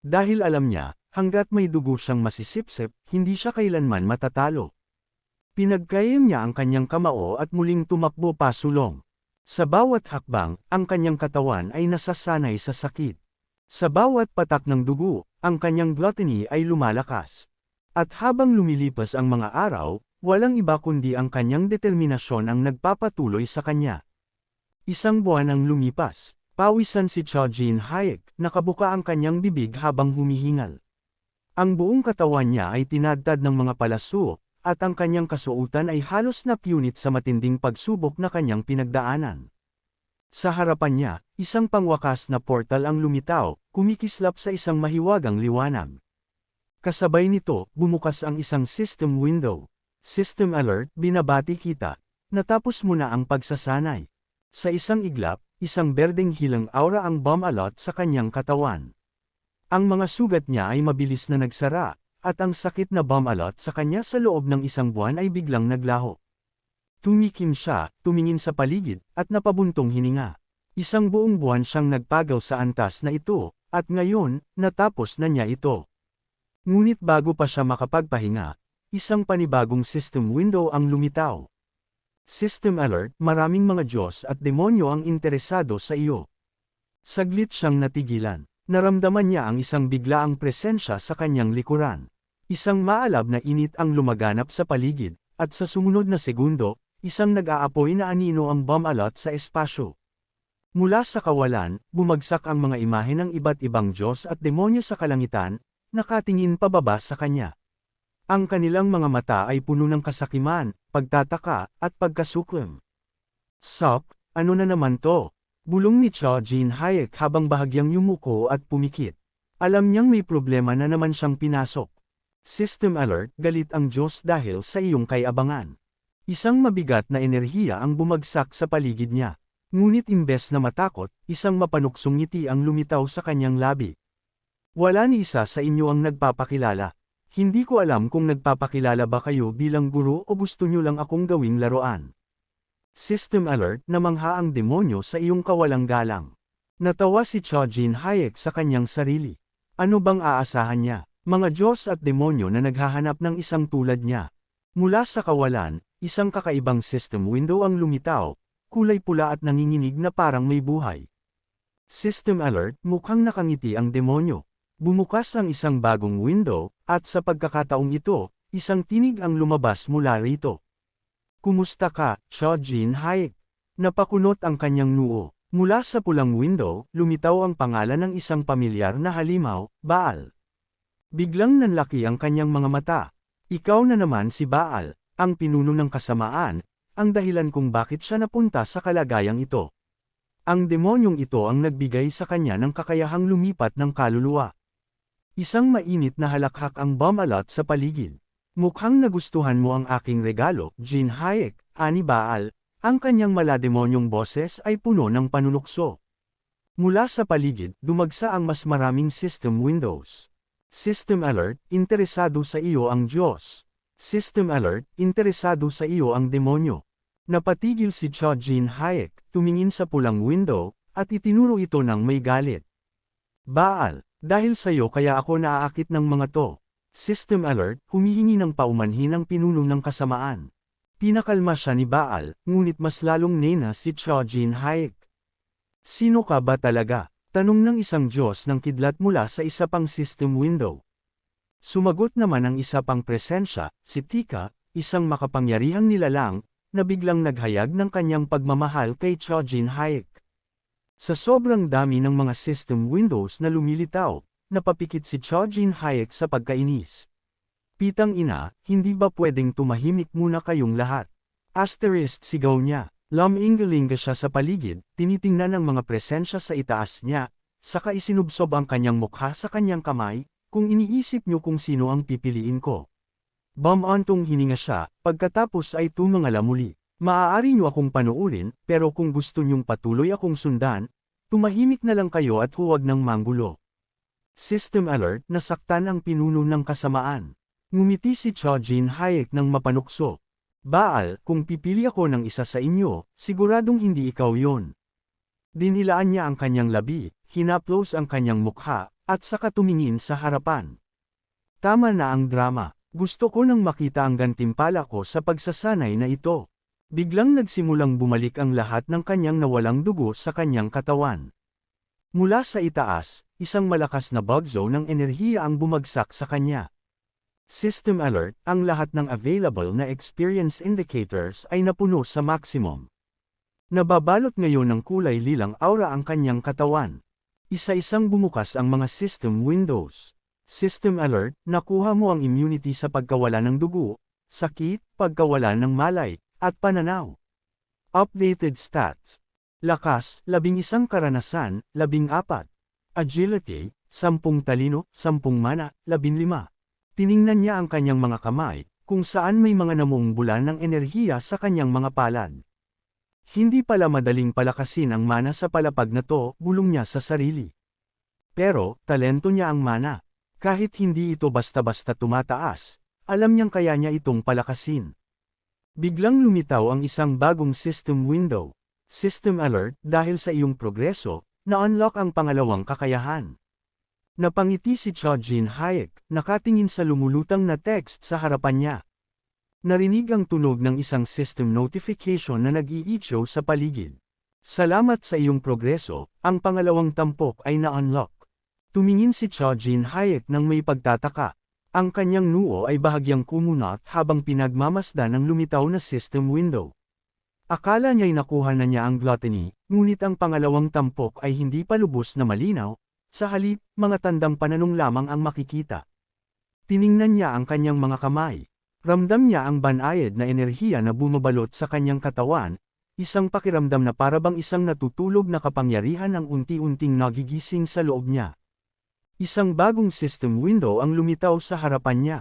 Dahil alam niya, hanggat may dugo siyang masisipsip, hindi siya kailanman matatalo. Pinagkayam niya ang kanyang kamao at muling tumakbo pasulong. Sa bawat hakbang, ang kanyang katawan ay nasasanay sa sakit. Sa bawat patak ng dugo, ang kanyang gluttony ay lumalakas. At habang lumilipas ang mga araw, walang iba kundi ang kanyang determinasyon ang nagpapatuloy sa kanya. Isang buwan ang lumipas, pawisan si Cho Jin Hayek, nakabuka ang kanyang bibig habang humihingal. Ang buong katawan niya ay tinadtad ng mga palaso, at ang kanyang kasuotan ay halos napunit sa matinding pagsubok na kanyang pinagdaanan. Sa harapan niya, isang pangwakas na portal ang lumitaw, kumikislap sa isang mahiwagang liwanag. Kasabay nito, bumukas ang isang system window. System alert, binabati kita. Natapos mo na ang pagsasanay. Sa isang iglap, isang berdeng hilang aura ang bomb alert sa kanyang katawan. Ang mga sugat niya ay mabilis na nagsara, at ang sakit na bomb alert sa kanya sa loob ng isang buwan ay biglang naglaho. Tumikim siya, tumingin sa paligid, at napabuntong hininga. Isang buong buwan siyang nagpagaw sa antas na ito, at ngayon, natapos na niya ito. Ngunit bago pa siya makapagpahinga, isang panibagong system window ang lumitaw. System alert, maraming mga Diyos at demonyo ang interesado sa iyo. Saglit siyang natigilan. Naramdaman niya ang isang biglaang presensya sa kanyang likuran. Isang maalab na init ang lumaganap sa paligid, at sa sumunod na segundo, isang nag-aapoy na anino ang bomb alert sa espasyo. Mula sa kawalan, bumagsak ang mga imahe ng iba't ibang Diyos at demonyo sa kalangitan, nakatingin pababa sa kanya. Ang kanilang mga mata ay puno ng kasakiman, pagtataka, at pagkasuklem. Sok, ano na naman to? Bulong ni Cho Jin Hayek habang bahagyang yumuko at pumikit. Alam niyang may problema na naman siyang pinasok. System alert, galit ang Diyos dahil sa iyong kayabangan. Isang mabigat na enerhiya ang bumagsak sa paligid niya. Ngunit imbes na matakot, isang mapanuksong ngiti ang lumitaw sa kanyang labi. Wala ni isa sa inyo ang nagpapakilala. Hindi ko alam kung nagpapakilala ba kayo bilang guro o gusto nyo lang akong gawing laruan. System alert, namangha ang demonyo sa iyong kawalang galang. Natawa si Cho-Jin Hayek sa kanyang sarili. Ano bang aasahan niya? Mga Diyos at demonyo na naghahanap ng isang tulad niya. Mula sa kawalan, isang kakaibang system window ang lumitaw, kulay pula at nanginginig na parang may buhay. System alert, mukhang nakangiti ang demonyo. Bumukas ang isang bagong window, at sa pagkakataong ito, isang tinig ang lumabas mula rito. Kumusta ka, Cho-Jin Hayek? Napakunot ang kanyang noo. Mula sa pulang window, lumitaw ang pangalan ng isang pamilyar na halimaw, Baal. Biglang nanlaki ang kanyang mga mata. Ikaw na naman si Baal, ang pinuno ng kasamaan, ang dahilan kung bakit siya napunta sa kalagayang ito. Ang demonyong ito ang nagbigay sa kanya ng kakayahang lumipat ng kaluluwa. Isang mainit na halakhak ang bumalot sa paligid. Mukhang nagustuhan mo ang aking regalo, Jin Hayek, ani Baal. Ang kanyang malademonyong boses ay puno ng panunukso. Mula sa paligid, dumagsa ang mas maraming system windows. System alert, interesado sa iyo ang Diyos. System alert, interesado sa iyo ang demonyo. Napatigil si Cho-Jin Hayek, tumingin sa pulang window, at itinuro ito ng may galit. Baal, dahil sa iyo kaya ako naaakit ng mga to. System alert, humihingi ng paumanhin ang pinuno ng kasamaan. Pinakalma siya ni Baal, ngunit mas lalong nena si Cho-Jin Hayek. Sino ka ba talaga? Tanong ng isang Diyos ng kidlat mula sa isa pang system window. Sumagot naman ang isa pang presensya, si Tika, isang makapangyarihang nilalang, na biglang naghayag ng kanyang pagmamahal kay Cho-Jin Hayek. Sa sobrang dami ng mga system windows na lumilitaw, napapikit si Cho-Jin Hayek sa pagkainis. Pitang ina, hindi ba pwedeng tumahimik muna kayong lahat? Asterisk sigaw niya. Lumingalinga siya sa paligid, tinitingnan ang mga presensya sa itaas niya, saka isinubsob ang kanyang mukha sa kanyang kamay, kung iniisip niyo kung sino ang pipiliin ko. Bumantong hininga siya, pagkatapos ay tumangala muli. Maaari niyo akong panuurin, pero kung gusto niyong patuloy akong sundan, tumahimik na lang kayo at huwag ng manggulo. System alert, nasaktan ang pinuno ng kasamaan. Ngumiti si Cho-Jin Hayek ng mapanukso. Baal, kung pipili ako ng isa sa inyo, siguradong hindi ikaw yon. Dinilaan niya ang kanyang labi, hinaplos ang kanyang mukha, at saka tumingin sa harapan. Tama na ang drama. Gusto ko nang makita ang gantimpala ko sa pagsasanay na ito. Biglang nagsimulang bumalik ang lahat ng kanyang nawalang dugo sa kanyang katawan. Mula sa itaas, isang malakas na bagzo ng enerhiya ang bumagsak sa kanya. System alert, ang lahat ng available na experience indicators ay napuno sa maximum. Nababalot ngayon ng kulay lilang aura ang kanyang katawan. Isa-isang bumukas ang mga system windows. System alert, nakuha mo ang immunity sa pagkawala ng dugo, sakit, pagkawala ng malay, at pananaw. Updated stats. Lakas, 11 karanasan, 14. Agility, 10 talino, 10 mana, 15. Tiningnan niya ang kanyang mga kamay, kung saan may mga namuong bulan ng enerhiya sa kanyang mga palad. Hindi pala madaling palakasin ang mana sa palapag na to, bulong niya sa sarili. Pero, talento niya ang mana. Kahit hindi ito basta-basta tumataas, alam niyang kaya niya itong palakasin. Biglang lumitaw ang isang bagong system window. System alert, dahil sa iyong progreso, na-unlock ang pangalawang kakayahan. Napangiti si Cho-Jin Hayek, nakatingin sa lumulutang na text sa harapan niya. Narinig ang tunog ng isang system notification na nag-i-echo sa paligid. Salamat sa iyong progreso, ang pangalawang tampok ay na-unlock. Tumingin si Cho-Jin Hayek nang may pagtataka. Ang kanyang noo ay bahagyang kumunat habang pinagmamasdan ng lumitaw na system window. Akala niya'y nakuha na niya ang gluttony, ngunit ang pangalawang tampok ay hindi pa lubos na malinaw. Sa halip, mga tandang pananong lamang ang makikita. Tiningnan niya ang kanyang mga kamay. Ramdam niya ang banayad na enerhiya na bumabalot sa kanyang katawan, isang pakiramdam na parabang isang natutulog na kapangyarihan ang unti-unting nagigising sa loob niya. Isang bagong system window ang lumitaw sa harapan niya.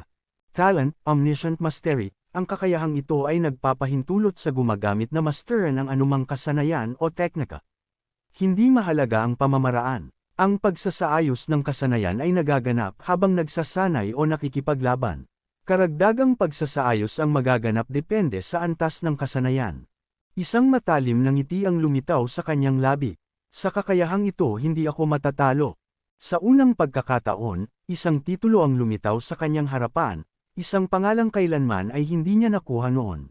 Talent, omniscient mastery, ang kakayahang ito ay nagpapahintulot sa gumagamit na masteran ang anumang kasanayan o teknika. Hindi mahalaga ang pamamaraan. Ang pagsasaayos ng kasanayan ay nagaganap habang nagsasanay o nakikipaglaban. Karagdagang pagsasaayos ang magaganap depende sa antas ng kasanayan. Isang matalim na ngiti ang lumitaw sa kanyang labi. Sa kakayahang ito hindi ako matatalo. Sa unang pagkakataon, isang titulo ang lumitaw sa kanyang harapan, isang pangalang kailanman ay hindi niya nakuha noon.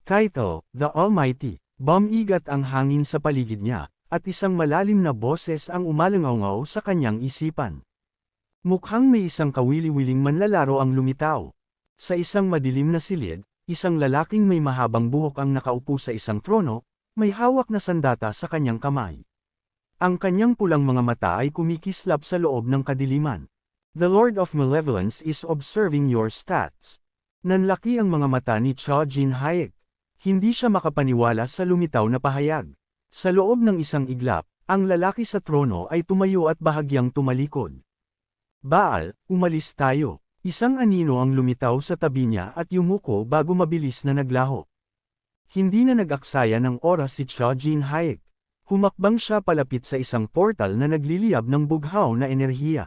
Title, The Almighty. Bumigat ang hangin sa paligid niya, at isang malalim na boses ang umalangaw sa kanyang isipan. Mukhang may isang kawili-wiling manlalaro ang lumitaw. Sa isang madilim na silid, isang lalaking may mahabang buhok ang nakaupo sa isang trono, may hawak na sandata sa kanyang kamay. Ang kanyang pulang mga mata ay kumikislap sa loob ng kadiliman. The Lord of Malevolence is observing your stats. Nanlaki ang mga mata ni Cha Jin Hayek. Hindi siya makapaniwala sa lumitaw na pahayag. Sa loob ng isang iglap, ang lalaki sa trono ay tumayo at bahagyang tumalikod. Baal, umalis tayo. Isang anino ang lumitaw sa tabi niya at yumuko bago mabilis na naglaho. Hindi na nag-aksaya ng oras si Cha Jin Hayek. Humakbang siya palapit sa isang portal na nagliliyab ng bughaw na enerhiya.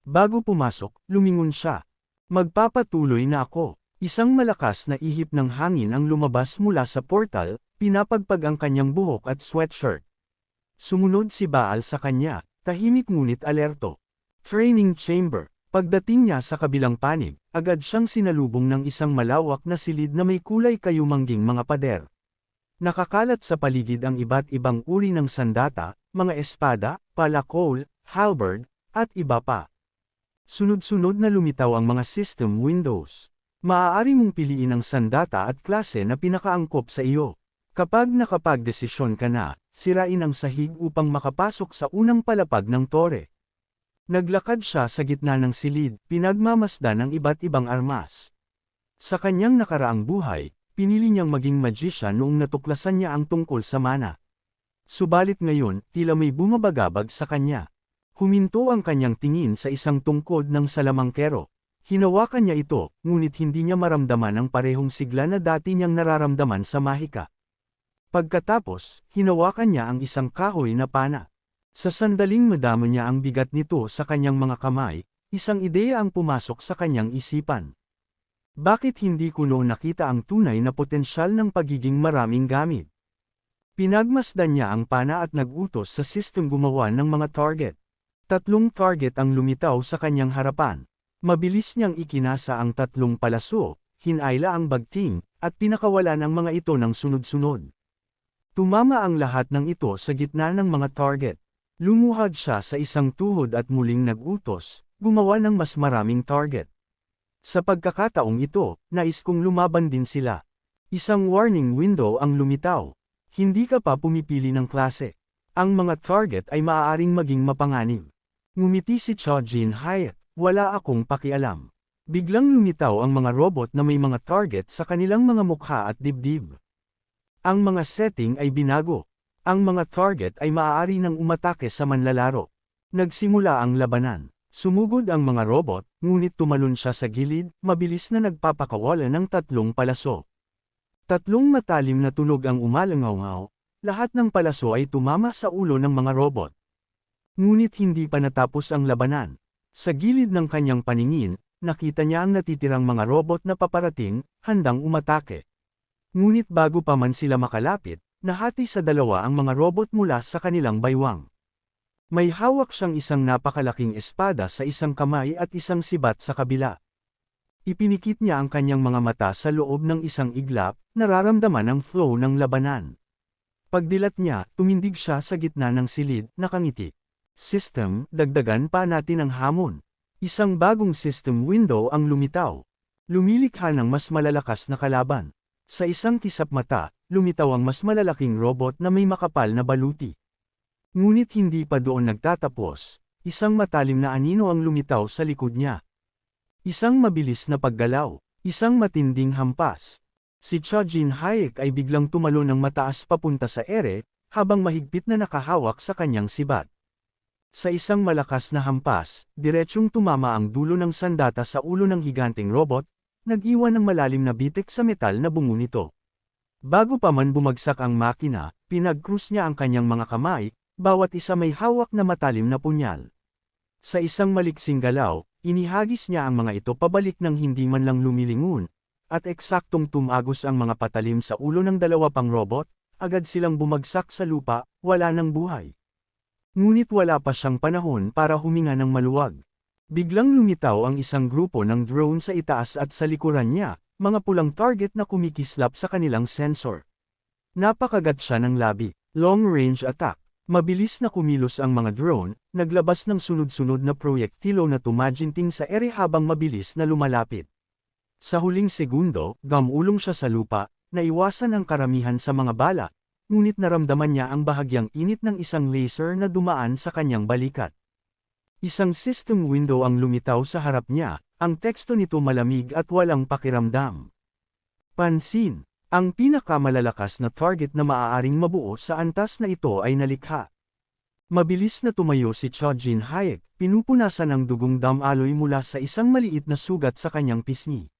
Bago pumasok, lumingon siya. Magpapatuloy na ako. Isang malakas na ihip ng hangin ang lumabas mula sa portal, pinapagpag ang kanyang buhok at sweatshirt. Sumunod si Baal sa kanya, tahimik ngunit alerto. Training chamber. Pagdating niya sa kabilang panig, agad siyang sinalubong ng isang malawak na silid na may kulay kayumangging mga pader. Nakakalat sa paligid ang iba't ibang uri ng sandata, mga espada, palakol, halberd, at iba pa. Sunod-sunod na lumitaw ang mga system windows. Maaari mong piliin ang sandata at klase na pinakaangkop sa iyo. Kapag nakapagdesisyon ka na, sirain ang sahig upang makapasok sa unang palapag ng tore. Naglakad siya sa gitna ng silid, pinagmamasdan ng iba't ibang armas. Sa kanyang nakaraang buhay, pinili niyang maging magician noong natuklasan niya ang tungkol sa mana. Subalit ngayon, tila may bumabagabag sa kanya. Huminto ang kanyang tingin sa isang tungkod ng salamangkero. Hinawakan niya ito, ngunit hindi niya maramdaman ang parehong sigla na dati niyang nararamdaman sa mahika. Pagkatapos, hinawakan niya ang isang kahoy na pana. Sa sandaling madama niya ang bigat nito sa kanyang mga kamay, isang ideya ang pumasok sa kanyang isipan. Bakit hindi ko noon nakita ang tunay na potensyal ng pagiging maraming gamit? Pinagmasdan niya ang pana at nag-utos sa system gumawa ng mga target. 3 target ang lumitaw sa kanyang harapan. Mabilis niyang ikinasa ang 3 palaso, hinayla ang bagting, at pinakawalan ang mga ito ng sunod-sunod. Tumama ang lahat ng ito sa gitna ng mga target. Lumuhad siya sa isang tuhod at muling nag-utos, gumawa ng mas maraming target. Sa pagkakataong ito, nais kong lumaban din sila. Isang warning window ang lumitaw. Hindi ka pa pumipili ng klase. Ang mga target ay maaaring maging mapanganib. Ngumiti si Cha Jin Hayek. Wala akong pakialam. Biglang lumitaw ang mga robot na may mga target sa kanilang mga mukha at dibdib. Ang mga setting ay binago. Ang mga target ay maaari nang umatake sa manlalaro. Nagsimula ang labanan. Sumugod ang mga robot, ngunit tumalon siya sa gilid, mabilis na nagpapakawala ng 3 palaso. 3 matalim na tunog ang umalangaw, lahat ng palaso ay tumama sa ulo ng mga robot. Ngunit hindi pa natapos ang labanan. Sa gilid ng kanyang paningin, nakita niya ang natitirang mga robot na paparating, handang umatake. Ngunit bago pa man sila makalapit, nahati sa 2 ang mga robot mula sa kanilang baywang. May hawak siyang isang napakalaking espada sa isang kamay at isang sibat sa kabila. Ipinikit niya ang kanyang mga mata sa loob ng isang iglap, nararamdaman ang flow ng labanan. Pagdilat niya, tumindig siya sa gitna ng silid, nakangiti. System, dagdagan pa natin ang hamon. Isang bagong system window ang lumitaw. Lumilikha ng mas malalakas na kalaban. Sa isang kisap mata, lumitaw ang mas malalaking robot na may makapal na baluti. Ngunit hindi pa doon nagtatapos. Isang matalim na anino ang lumitaw sa likod niya. Isang mabilis na paggalaw. Isang matinding hampas. Si Cha Jin Hayek ay biglang tumalon ng mataas papunta sa ere, habang mahigpit na nakahawak sa kanyang sibat. Sa isang malakas na hampas, diretsyong tumama ang dulo ng sandata sa ulo ng higanteng robot, nag-iwan ng malalim na bitik sa metal na bungo nito. Bago pa man bumagsak ang makina, pinag-krus niya ang kanyang mga kamay, bawat isa may hawak na matalim na punyal. Sa isang maliksing galaw, inihagis niya ang mga ito pabalik ng hindi man lang lumilingon, at eksaktong tumagos ang mga patalim sa ulo ng dalawa pang robot, agad silang bumagsak sa lupa, wala ng buhay. Ngunit wala pa siyang panahon para huminga ng maluwag. Biglang lumitaw ang isang grupo ng drone sa itaas at sa likuran niya, mga pulang target na kumikislap sa kanilang sensor. Napakagat siya ng labi, long-range attack. Mabilis na kumilos ang mga drone, naglabas ng sunod-sunod na proyektilo na tumaginting sa ere habang mabilis na lumalapit. Sa huling segundo, gamulong siya sa lupa, naiwasan ang karamihan sa mga bala, ngunit naramdaman niya ang bahagyang init ng isang laser na dumaan sa kanyang balikat. Isang system window ang lumitaw sa harap niya, ang teksto nito malamig at walang pakiramdam. Pansin, ang pinakamalalakas na target na maaaring mabuo sa antas na ito ay nalikha. Mabilis na tumayo si Cho-Jin Hayek, pinupunasan ang dugong damaloy mula sa isang maliit na sugat sa kanyang pisngi.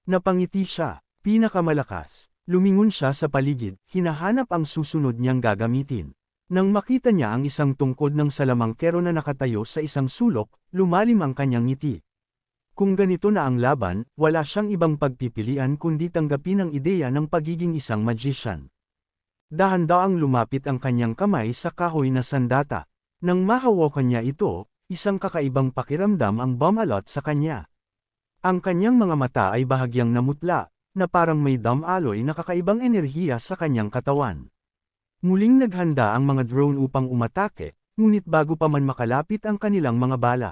Napangiti siya, pinakamalakas. Lumingon siya sa paligid, hinahanap ang susunod niyang gagamitin. Nang makita niya ang isang tungkod ng salamangkero na nakatayo sa isang sulok, lumalim ang kanyang ngiti. Kung ganito na ang laban, wala siyang ibang pagpipilian kundi tanggapin ang ideya ng pagiging isang magician. Dahan-daang lumapit ang kanyang kamay sa kahoy na sandata. Nang mahawakan niya ito, isang kakaibang pakiramdam ang bumalot sa kanya. Ang kanyang mga mata ay bahagyang namutla, na parang may damaloy na kakaibang enerhiya sa kanyang katawan. Muling naghanda ang mga drone upang umatake, ngunit bago pa man makalapit ang kanilang mga bala.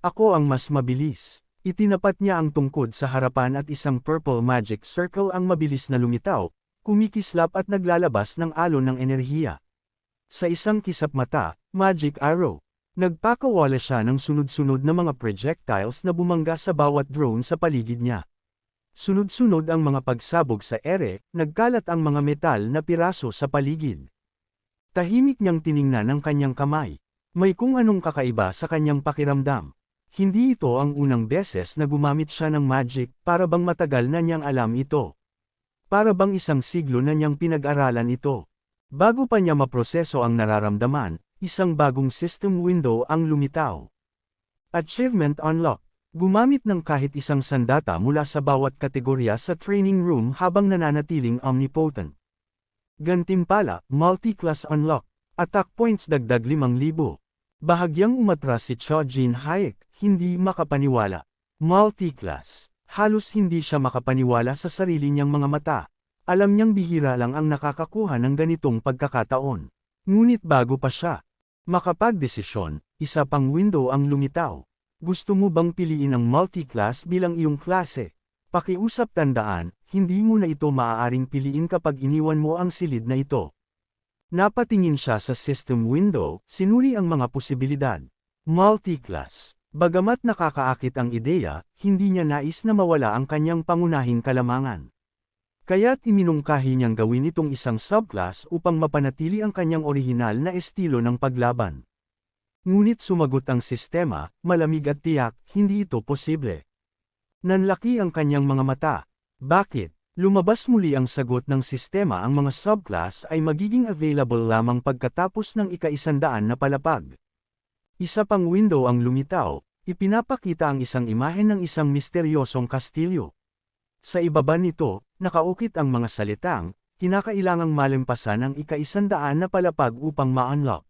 Ako ang mas mabilis. Itinapat niya ang tungkod sa harapan at isang purple magic circle ang mabilis na lumitaw, kumikislap at naglalabas ng alon ng enerhiya. Sa isang kisap mata, magic arrow. Nagpakawala siya ng sunod-sunod na mga projectiles na bumangga sa bawat drone sa paligid niya. Sunod-sunod ang mga pagsabog sa ere, nagkalat ang mga metal na piraso sa paligid. Tahimik niyang tiningnan ang kanyang kamay. May kung anong kakaiba sa kanyang pakiramdam. Hindi ito ang unang beses na gumamit siya ng magic, para bang matagal na niyang alam ito. Para bang isang siglo na niyang pinag-aralan ito. Bago pa niya maproseso ang nararamdaman, isang bagong system window ang lumitaw. Achievement Unlocked. Gumamit ng kahit isang sandata mula sa bawat kategorya sa training room habang nananatiling omnipotent. Gantimpala, multi-class unlock. Attack points dagdag 5,000. Bahagyang umatras si Cho-Jin Hayek, hindi makapaniwala. Multi-class. Halos hindi siya makapaniwala sa sarili niyang mga mata. Alam niyang bihira lang ang nakakakuha ng ganitong pagkakataon. Ngunit bago pa siya makapagdesisyon, isa pang window ang lumitaw. Gusto mo bang piliin ang multi-class bilang iyong klase? Pakiusap tandaan, hindi mo na ito maaaring piliin kapag iniwan mo ang silid na ito. Napatingin siya sa system window, sinuri ang mga posibilidad. Multi-class. Bagamat nakakaakit ang ideya, hindi niya nais na mawala ang kanyang pangunahing kalamangan. Kaya't iminungkahi niyang gawin itong isang subclass upang mapanatili ang kanyang orihinal na estilo ng paglaban. Ngunit sumagot ang sistema, malamig at tiyak, hindi ito posible. Nanlaki ang kanyang mga mata. Bakit? Lumabas muli ang sagot ng sistema, ang mga subclass ay magiging available lamang pagkatapos ng ika-100 na palapag. Isa pang window ang lumitaw, ipinapakita ang isang imahe ng isang misteryosong kastilyo. Sa ibaba nito, nakaukit ang mga salitang, kinakailangang malimpasan ang ika-100 na palapag upang ma-unlock.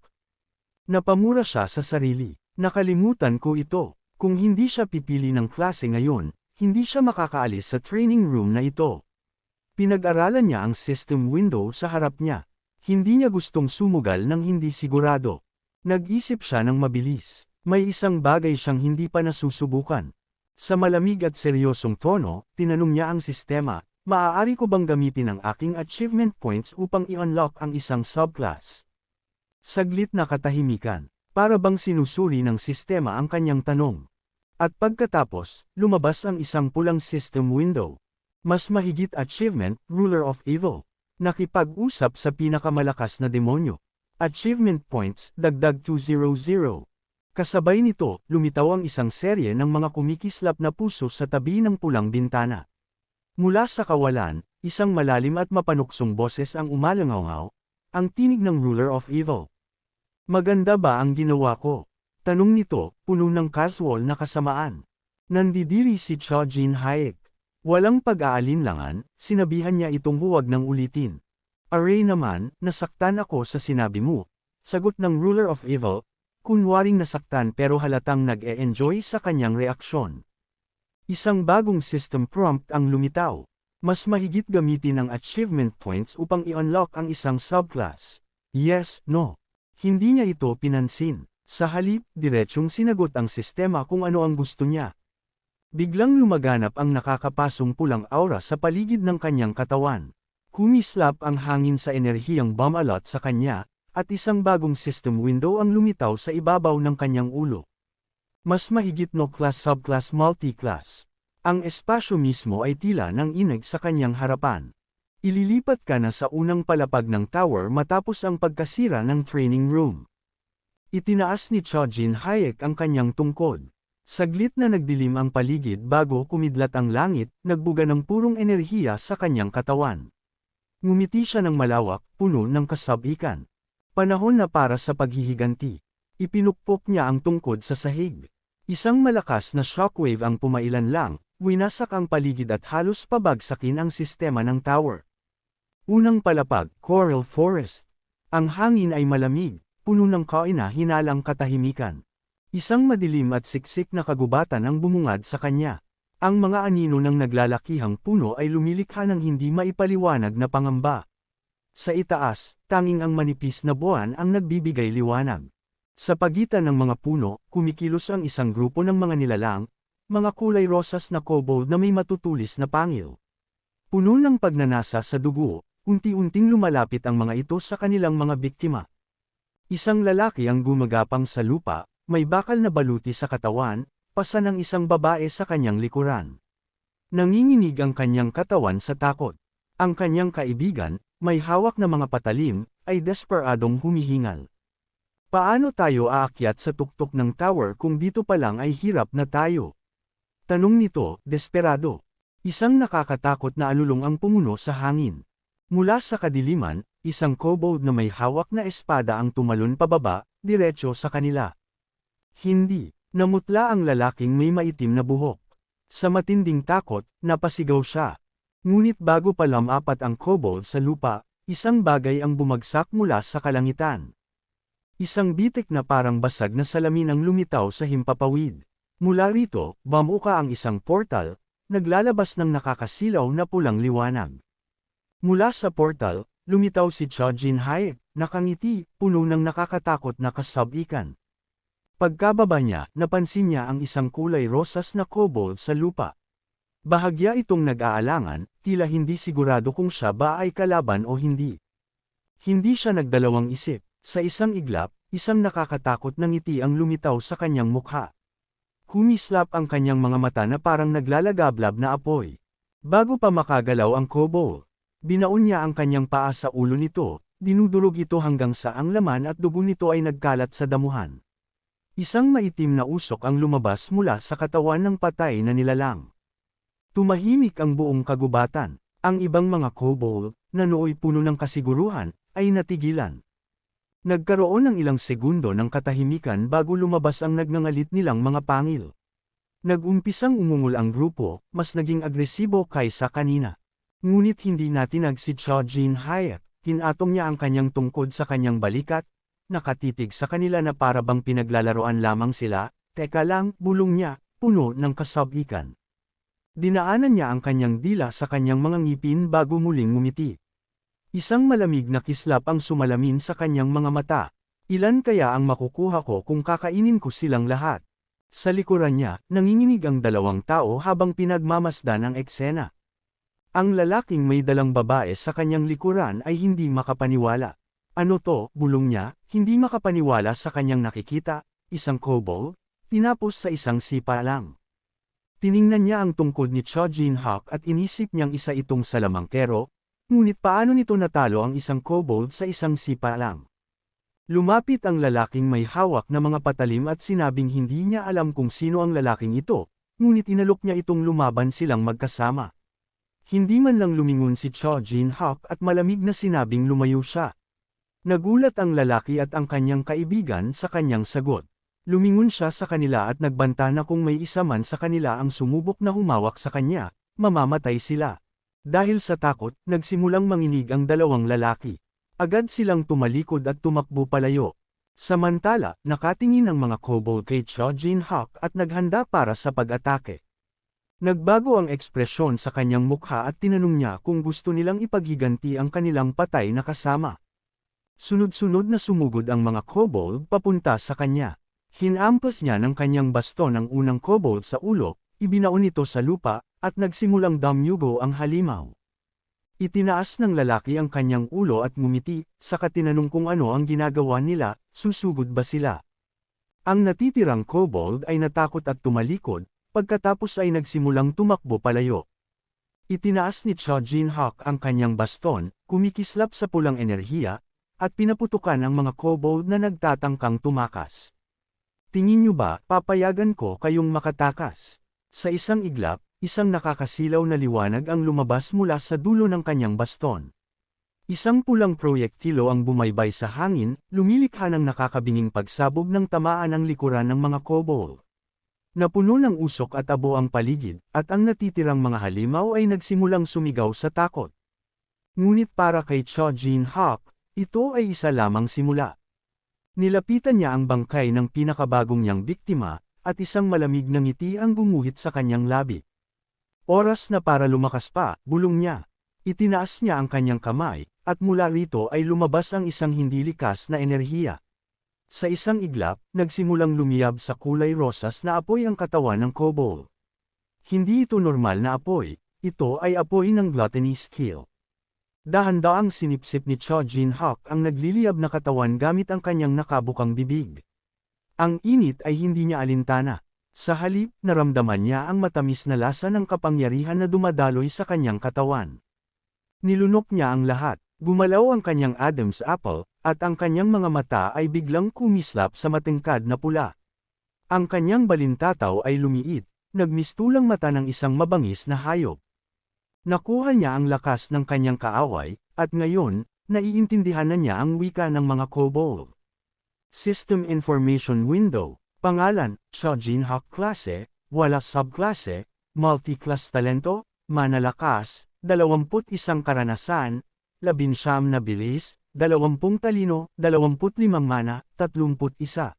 Napamura siya sa sarili. Nakalimutan ko ito. Kung hindi siya pipili ng klase ngayon, hindi siya makakaalis sa training room na ito. Pinag-aralan niya ang system window sa harap niya. Hindi niya gustong sumugal ng hindi sigurado. Nag-isip siya ng mabilis. May isang bagay siyang hindi pa nasusubukan. Sa malamig at seryosong tono, tinanong niya ang sistema, maaari ko bang gamitin ang aking achievement points upang i-unlock ang isang subclass? Saglit na katahimikan, para bang sinusuri ng sistema ang kanyang tanong. At pagkatapos, lumabas ang isang pulang system window. Mas mahigit achievement, Ruler of Evil. Nakipag-usap sa pinakamalakas na demonyo. Achievement points, dagdag 200. Kasabay nito, lumitaw ang isang serye ng mga kumikislap na puso sa tabi ng pulang bintana. Mula sa kawalan, isang malalim at mapanuksong boses ang umalangaw, ang tinig ng Ruler of Evil. Maganda ba ang ginawa ko? Tanong nito, puno ng casual na kasamaan. Nandidiri si Cho Jin Hayek. Walang pag-aalinlangan, sinabihan niya itong huwag nang ulitin. Aray naman, nasaktan ako sa sinabi mo. Sagot ng Ruler of Evil, kunwaring nasaktan pero halatang nag-e-enjoy sa kanyang reaksyon. Isang bagong system prompt ang lumitaw. Mas mahigit gamitin ang achievement points upang i-unlock ang isang subclass. Yes, no. Hindi niya ito pinansin. Sa halip, diretsyong sinagot ang sistema kung ano ang gusto niya. Biglang lumaganap ang nakakapasong pulang aura sa paligid ng kanyang katawan. Kumislap ang hangin sa enerhiyang bumalot sa kanya, at isang bagong system window ang lumitaw sa ibabaw ng kanyang ulo. Mas mahigit no class subclass multi-class. Ang espasyo mismo ay tila ng ineg sa kanyang harapan. Ililipat ka na sa unang palapag ng tower matapos ang pagkasira ng training room. Itinaas ni Cho Jin Hayek ang kanyang tungkod. Saglit na nagdilim ang paligid bago kumidlat ang langit, nagbuga ng purong enerhiya sa kanyang katawan. Ngumiti siya ng malawak, puno ng kasabikan. Panahon na para sa paghihiganti. Ipinukpok niya ang tungkod sa sahig. Isang malakas na shockwave ang pumailan lang, winasak ang paligid at halos pabagsakin ang sistema ng tower. Unang palapag, Coral Forest. Ang hangin ay malamig, puno ng kaina-hinalang katahimikan. Isang madilim at siksik na kagubatan ang bumungad sa kanya. Ang mga anino ng naglalakihang puno ay lumilikha ng hindi maipaliwanag na pangamba. Sa itaas, tanging ang manipis na buwan ang nagbibigay liwanag. Sa pagitan ng mga puno, kumikilos ang isang grupo ng mga nilalang, mga kulay rosas na kobold na may matutulis na pangil. Puno ng pagnanasa sa dugo, unti-unting lumalapit ang mga ito sa kanilang mga biktima. Isang lalaki ang gumagapang sa lupa, may bakal na baluti sa katawan, pasa ng isang babae sa kanyang likuran. Nanginginig ang kanyang katawan sa takot. Ang kanyang kaibigan, may hawak na mga patalim, ay desperadong humihingal. Paano tayo aakyat sa tuktok ng tower kung dito pa lang ay hirap na tayo? Tanong nito, desperado. Isang nakakatakot na alulong ang pumuno sa hangin. Mula sa kadiliman, isang kobold na may hawak na espada ang tumalon pababa, diretso sa kanila. Hindi, namutla ang lalaking may maitim na buhok. Sa matinding takot, napasigaw siya. Ngunit bago pa lumapat ang kobold sa lupa, isang bagay ang bumagsak mula sa kalangitan. Isang bitik na parang basag na salamin ang lumitaw sa himpapawid. Mula rito, bumuka ang isang portal, naglalabas ng nakakasilaw na pulang liwanag. Mula sa portal, lumitaw si Cho Jin Hayek, nakangiti, puno ng nakakatakot na kasabikan. Pagkababa niya, napansin niya ang isang kulay rosas na kobold sa lupa. Bahagya itong nag-aalangan, tila hindi sigurado kung siya ba ay kalaban o hindi. Hindi siya nagdalawang isip. Sa isang iglap, isang nakakatakot na ngiti ang lumitaw sa kanyang mukha. Kumislap ang kanyang mga mata na parang naglalagablab na apoy. Bago pa makagalaw ang kobold, binaon niya ang kanyang paa sa ulo nito, dinudurog ito hanggang sa ang laman at dugo nito ay nagkalat sa damuhan. Isang maitim na usok ang lumabas mula sa katawan ng patay na nilalang. Tumahimik ang buong kagubatan. Ang ibang mga kobold, na nooy puno ng kasiguruhan, ay natigilan. Nagkaroon ng ilang segundo ng katahimikan bago lumabas ang nagngangalit nilang mga pangil. Nag-umpisang umungol ang grupo, mas naging agresibo kaysa kanina. Ngunit hindi natinag si Cho Jin Hayek, tinatong niya ang kanyang tungkod sa kanyang balikat, nakatitig sa kanila na para bang pinaglalaroan lamang sila, teka lang, bulong niya, puno ng kasabikan. Dinaanan niya ang kanyang dila sa kanyang mga ngipin bago muling ngumiti. Isang malamig na kislap ang sumalamin sa kanyang mga mata. Ilan kaya ang makukuha ko kung kakainin ko silang lahat? Sa likuran niya, nanginginig ang dalawang tao habang pinagmamasdan ang eksena. Ang lalaking may dalang babae sa kanyang likuran ay hindi makapaniwala. Ano to, bulong niya, hindi makapaniwala sa kanyang nakikita, isang kobold, tinapos sa isang sipa lang. Tiningnan niya ang tungkod ni Cho Jin Hayek at inisip niyang isa itong salamangkero, ngunit paano nito natalo ang isang kobold sa isang sipa lang? Lumapit ang lalaking may hawak na mga patalim at sinabing hindi niya alam kung sino ang lalaking ito, ngunit inalok niya itong lumaban silang magkasama. Hindi man lang lumingon si Cho Jin-hak at malamig na sinabing lumayo siya. Nagulat ang lalaki at ang kanyang kaibigan sa kanyang sagot. Lumingon siya sa kanila at nagbanta na kung may isa man sa kanila ang sumubok na humawak sa kanya, mamamatay sila. Dahil sa takot, nagsimulang manginig ang dalawang lalaki. Agad silang tumalikod at tumakbo palayo. Samantala, nakatingin ang mga kobold kay Cho Jin-hak at naghanda para sa pag-atake. Nagbago ang ekspresyon sa kanyang mukha at tinanong niya kung gusto nilang ipaghiganti ang kanilang patay na kasama. Sunod-sunod na sumugod ang mga kobold papunta sa kanya. Hinampas niya ng kanyang baston ang unang kobold sa ulo, ibinaon ito sa lupa, at nagsimulang damyugo ang halimaw. Itinaas ng lalaki ang kanyang ulo at ngumiti, saka tinanong kung ano ang ginagawa nila, susugod ba sila. Ang natitirang kobold ay natakot at tumalikod, pagkatapos ay nagsimulang tumakbo palayo. Itinaas ni Cho Jin-hak ang kanyang baston, kumikislap sa pulang enerhiya, at pinaputukan ang mga kobold na nagtatangkang tumakas. Tingin niyo ba, papayagan ko kayong makatakas? Sa isang iglap, isang nakakasilaw na liwanag ang lumabas mula sa dulo ng kanyang baston. Isang pulang proyektilo ang bumaybay sa hangin, lumilikha ng nakakabinging pagsabog ng tamaan ang likuran ng mga kobold. Napuno ng usok at abo ang paligid, at ang natitirang mga halimaw ay nagsimulang sumigaw sa takot. Ngunit para kay Cho Jin-hak, ito ay isa lamang simula. Nilapitan niya ang bangkay ng pinakabagong niyang biktima, at isang malamig na ngiti ang gumuhit sa kanyang labi. Oras na para lumakas pa, bulong niya. Itinaas niya ang kanyang kamay, at mula rito ay lumabas ang isang hindi likas na enerhiya. Sa isang iglap, nagsimulang lumiyab sa kulay rosas na apoy ang katawan ng kobold. Hindi ito normal na apoy, ito ay apoy ng gluttony skill. Dahan-daang sinipsip ni Cho Jin-hak ang nagliliyab na katawan gamit ang kanyang nakabukang bibig. Ang init ay hindi niya alintana. Sa halip, naramdaman niya ang matamis na lasa ng kapangyarihan na dumadaloy sa kanyang katawan. Nilunok niya ang lahat, gumalaw ang kanyang Adam's apple, at ang kanyang mga mata ay biglang kumislap sa matingkad na pula. Ang kanyang balintataw ay lumiit, nagmistulang mata ng isang mabangis na hayop. Nakuha niya ang lakas ng kanyang kaaway, at ngayon, naiintindihan na niya ang wika ng mga kobold. System Information Window. Pangalan, Cho Jin-hak klase, wala subklase, multi-class talento, manalakas, 21 karanasan, 19 na bilis, 20 talino, 25 mana, 31.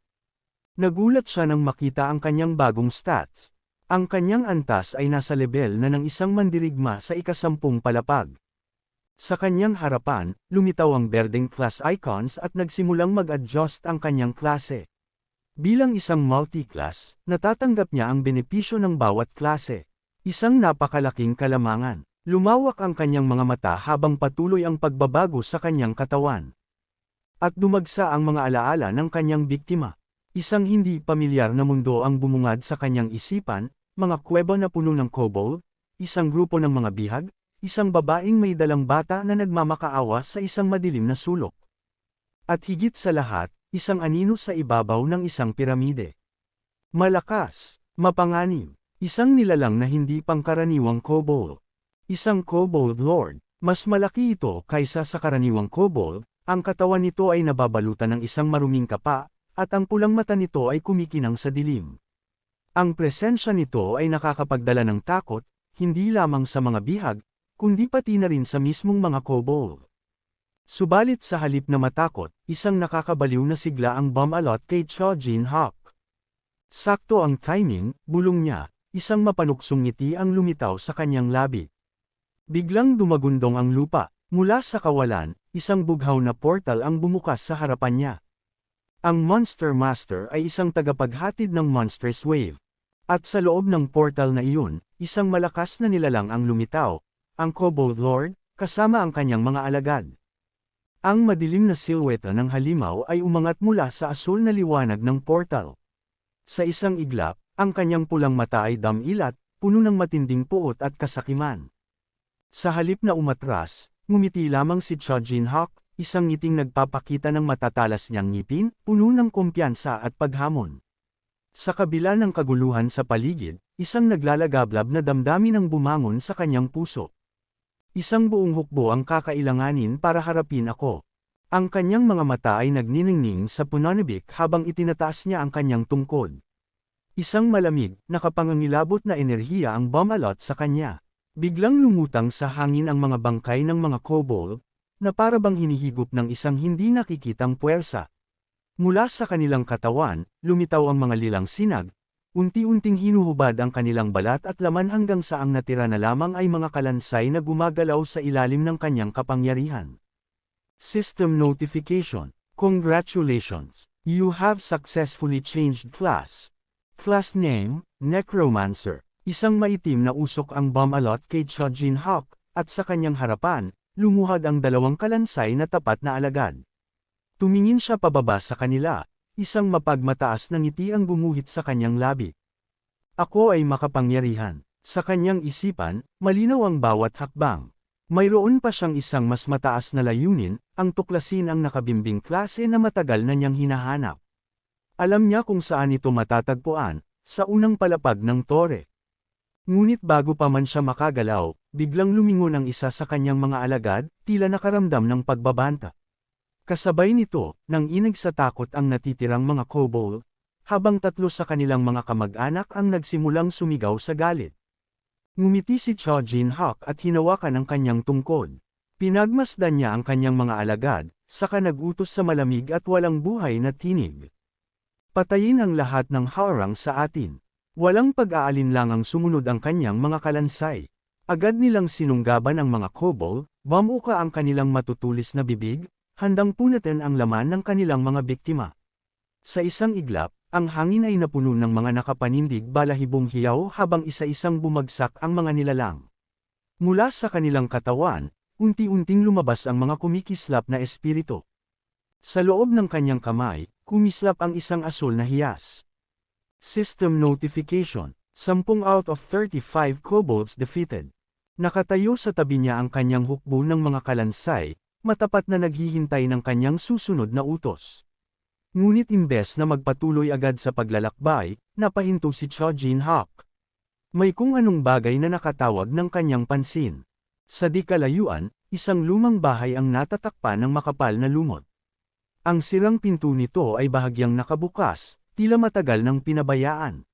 Nagulat siya nang makita ang kanyang bagong stats. Ang kanyang antas ay nasa level na ng isang mandirigma sa ika-10 palapag. Sa kanyang harapan, lumitaw ang berdeng class icons at nagsimulang mag-adjust ang kanyang klase. Bilang isang multi-class, natatanggap niya ang benepisyo ng bawat klase. Isang napakalaking kalamangan. Lumawak ang kanyang mga mata habang patuloy ang pagbabago sa kanyang katawan. At dumagsa ang mga alaala ng kanyang biktima. Isang hindi pamilyar na mundo ang bumungad sa kanyang isipan, mga kuweba na puno ng kobold, isang grupo ng mga bihag, isang babaeng may dalang bata na nagmamakaawa sa isang madilim na sulok. At higit sa lahat, isang anino sa ibabaw ng isang piramide. Malakas, mapanganib, isang nilalang na hindi pangkaraniwang kobold. Isang kobold lord, mas malaki ito kaysa sa karaniwang kobold, ang katawan nito ay nababalutan ng isang maruming kapa, at ang pulang mata nito ay kumikinang sa dilim. Ang presensya nito ay nakakapagdala ng takot, hindi lamang sa mga bihag, kundi pati na rin sa mismong mga kobold. Subalit sa halip na matakot, isang nakakabaliw na sigla ang bumalot kay Cho Jin-hak. Sakto ang timing, bulong niya, isang mapanuksong ngiti ang lumitaw sa kanyang labi. Biglang dumagundong ang lupa, mula sa kawalan, isang bughaw na portal ang bumukas sa harapan niya. Ang Monster Master ay isang tagapaghatid ng Monstrous Wave. At sa loob ng portal na iyon, isang malakas na nilalang ang lumitaw, ang Kobold Lord, kasama ang kanyang mga alagad. Ang madilim na silhouette ng halimaw ay umangat mula sa asul na liwanag ng portal. Sa isang iglap, ang kanyang pulang mata ay damilat, puno ng matinding puot at kasakiman. Sa halip na umatras, ngumiti lamang si Cho Jin-hak, isang ngiting nagpapakita ng matatalas niyang ngipin, puno ng kumpiyansa at paghamon. Sa kabila ng kaguluhan sa paligid, isang naglalagablab na damdamin ang bumangon sa kanyang puso. Isang buong hukbo ang kakailanganin para harapin ako. Ang kanyang mga mata ay nagniningning sa punanibik habang itinataas niya ang kanyang tungkod. Isang malamig, nakapangangilabot na enerhiya ang bumalot sa kanya. Biglang lumutang sa hangin ang mga bangkay ng mga kobold, na para bang hinihigop ng isang hindi nakikitang puwersa. Mula sa kanilang katawan, lumitaw ang mga lilang sinag, unti-unting hinuhubad ang kanilang balat at laman hanggang sa ang natira na lamang ay mga kalansay na gumagalaw sa ilalim ng kanyang kapangyarihan. System notification. Congratulations! You have successfully changed class. Class name, Necromancer. Isang maitim na usok ang bumalot kay Chojin Hawk, at sa kanyang harapan, lumuhad ang dalawang kalansay na tapat na alagad. Tumingin siya pababa sa kanila, isang mapagmataas na ngiti ang gumuhit sa kanyang labi. Ako ay makapangyarihan. Sa kanyang isipan, malinaw ang bawat hakbang. Mayroon pa siyang isang mas mataas na layunin, ang tuklasin ang nakabimbing klase na matagal na niyang hinahanap. Alam niya kung saan ito matatagpuan, sa unang palapag ng tore. Ngunit bago pa man siya makagalaw, biglang lumingon ang isa sa kanyang mga alagad, tila nakaramdam ng pagbabanta. Kasabay nito, nang inig sa takot ang natitirang mga kobold, habang tatlo sa kanilang mga kamag-anak ang nagsimulang sumigaw sa galit. Ngumiti si Chojin Hawk at hinawakan ang kanyang tungkod. Pinagmasdan niya ang kanyang mga alagad, saka nag-utos sa malamig at walang buhay na tinig. Patayin ang lahat ng harang sa atin. Walang pag-aalinlangang sumunod ang kanyang mga kalansay. Agad nilang sinunggaban ang mga kobold, bamuka ang kanilang matutulis na bibig, handang punatin ang laman ng kanilang mga biktima. Sa isang iglap, ang hangin ay napuno ng mga nakapanindig balahibong hiyaw habang isa-isang bumagsak ang mga nilalang. Mula sa kanilang katawan, unti-unting lumabas ang mga kumikislap na espiritu. Sa loob ng kanyang kamay, kumislap ang isang asul na hiyas. System notification, 10 out of 35 kobolds defeated. Nakatayo sa tabi niya ang kanyang hukbo ng mga kalansay, matapat na naghihintay ng kanyang susunod na utos. Ngunit imbes na magpatuloy agad sa paglalakbay, napahinto si Chojin Hawk. May kung anong bagay na nakatawag ng kanyang pansin. Sa di kalayuan, isang lumang bahay ang natatakpan ng makapal na lumot. Ang sirang pinto nito ay bahagyang nakabukas, tila matagal nang pinabayaan.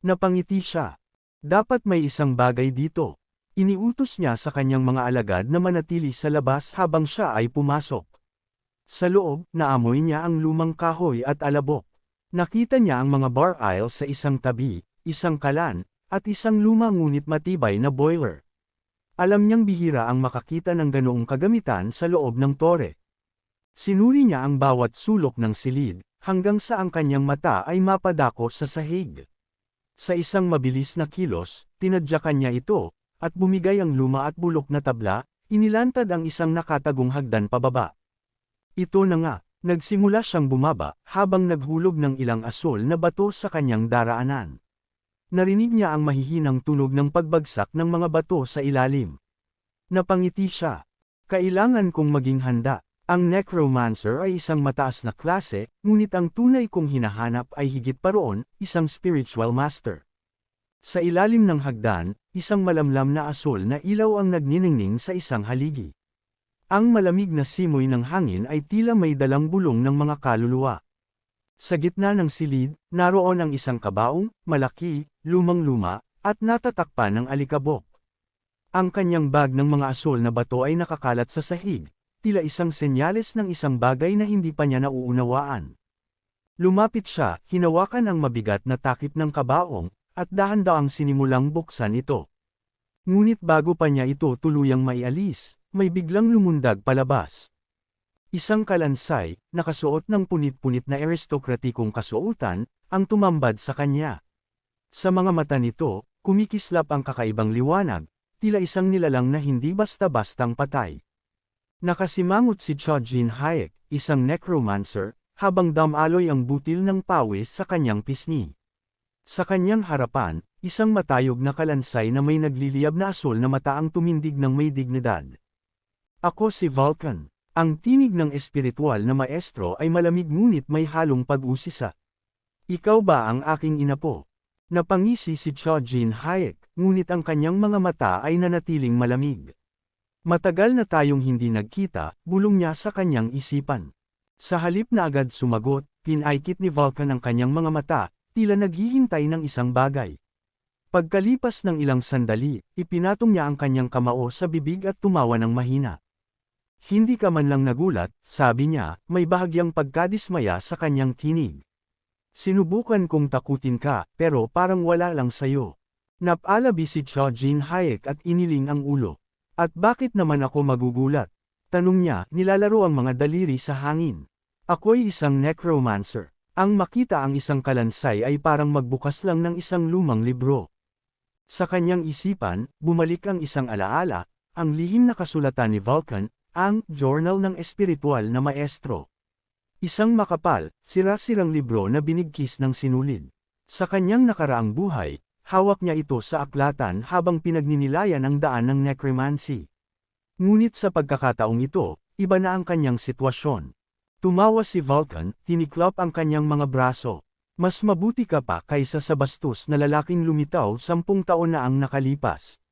Napangiti siya. Dapat may isang bagay dito. Iniutos niya sa kanyang mga alagad na manatili sa labas habang siya ay pumasok. Sa loob, naamoy niya ang lumang kahoy at alabok. Nakita niya ang mga bar aisle sa isang tabi, isang kalan, at isang luma ngunit matibay na boiler. Alam niyang bihira ang makakita ng ganoong kagamitan sa loob ng tore. Sinuri niya ang bawat sulok ng silid, hanggang sa ang kanyang mata ay mapadako sa sahig. Sa isang mabilis na kilos, tinadyakan niya ito, at bumigay ang luma at bulok na tabla, inilantad ang isang nakatagong hagdan pababa. Ito na nga, nagsimula siyang bumaba, habang naghulog ng ilang asul na bato sa kanyang daraanan. Narinig niya ang mahihinang tunog ng pagbagsak ng mga bato sa ilalim. Napangiti siya. Kailangan kong maging handa. Ang Necromancer ay isang mataas na klase, ngunit ang tunay kong hinahanap ay higit pa roon, isang spiritual master. Sa ilalim ng hagdan, isang malamlam na asul na ilaw ang nagniningning sa isang haligi. Ang malamig na simoy ng hangin ay tila may dalang bulong ng mga kaluluwa. Sa gitna ng silid, naroon ang isang kabaong, malaki, lumang-luma, at natatakpan ng alikabok. Ang kanyang bag ng mga asul na bato ay nakakalat sa sahig, tila isang senyales ng isang bagay na hindi pa niya nauunawaan. Lumapit siya, hinawakan ang mabigat na takip ng kabaong, at dahan-daang sinimulang buksan ito. Ngunit bago pa niya ito tuluyang maialis, may biglang lumundag palabas. Isang kalansay, nakasuot ng punit-punit na aristokratikong kasuotan, ang tumambad sa kanya. Sa mga mata nito, kumikislap ang kakaibang liwanag, tila isang nilalang na hindi basta-bastang patay. Nakasimangot si Chojin Hawk, isang necromancer, habang damaloy ang butil ng pawis sa kanyang pisngi. Sa kanyang harapan, isang matayog na kalansay na may nagliliyab na asul na mata ang tumindig ng may dignidad. Ako si Vulcan. Ang tinig ng espiritual na maestro ay malamig ngunit may halong pag-usisa. Ikaw ba ang aking inapo? Napangisi si Cho Jin Hayek, ngunit ang kanyang mga mata ay nanatiling malamig. Matagal na tayong hindi nagkita, bulong niya sa kanyang isipan. Sa halip na agad sumagot, pinaikit ni Vulcan ang kanyang mga mata, tila naghihintay ng isang bagay. Pagkalipas ng ilang sandali, ipinatong niya ang kanyang kamao sa bibig at tumawa ng mahina. Hindi ka man lang nagulat, sabi niya, may bahagyang pagkadismaya sa kanyang tinig. Sinubukan kong takutin ka, pero parang wala lang sayo. Napalabi si Cho Jin Hayek at iniling ang ulo. At bakit naman ako magugulat? Tanong niya, nilalaro ang mga daliri sa hangin. Ako'y isang necromancer. Ang makita ang isang kalansay ay parang magbukas lang ng isang lumang libro. Sa kanyang isipan, bumalik ang isang alaala, ang lihim na kasulatan ni Vulcan, ang Journal ng Espiritual na Maestro. Isang makapal, sira-sirang libro na binigkis ng sinulid. Sa kanyang nakaraang buhay, hawak niya ito sa aklatan habang pinagninilayan ang daan ng necromancy. Ngunit sa pagkakataong ito, iba na ang kanyang sitwasyon. Tumawa si Vulcan, tiniklop ang kanyang mga braso. Mas mabuti ka pa kaysa sa bastos na lalaking lumitaw 10 taon na ang nakalipas.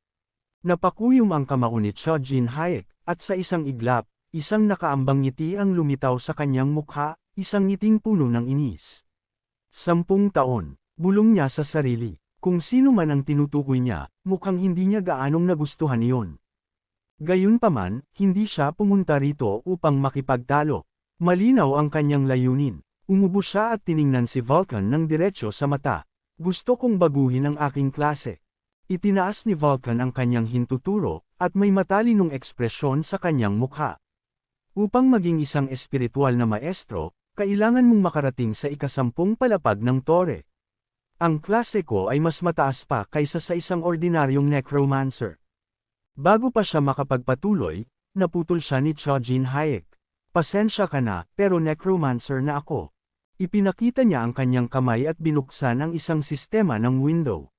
Napakuyom ang kamao ni Cho Jin Hayek, at sa isang iglap, isang nakaambang ngiti ang lumitaw sa kanyang mukha, isang ngiting puno ng inis. 10 taon, bulong niya sa sarili. Kung sino man ang tinutukoy niya, mukhang hindi niya gaanong nagustuhan iyon. Gayunpaman, hindi siya pumunta rito upang makipagtalo. Malinaw ang kanyang layunin. Umubo siya at tiningnan si Vulcan ng diretsyo sa mata. Gusto kong baguhin ang aking klase. Itinaas ni Vulcan ang kanyang hintuturo, at may matalinong ekspresyon sa kanyang mukha. Upang maging isang espiritual na maestro, kailangan mong makarating sa ika-10 palapag ng tore. Ang klase ko ay mas mataas pa kaysa sa isang ordinaryong necromancer. Bago pa siya makapagpatuloy, naputol siya ni Cho Jin Hayek. Pasensya ka na, pero necromancer na ako. Ipinakita niya ang kanyang kamay at binuksan ang isang sistema ng window.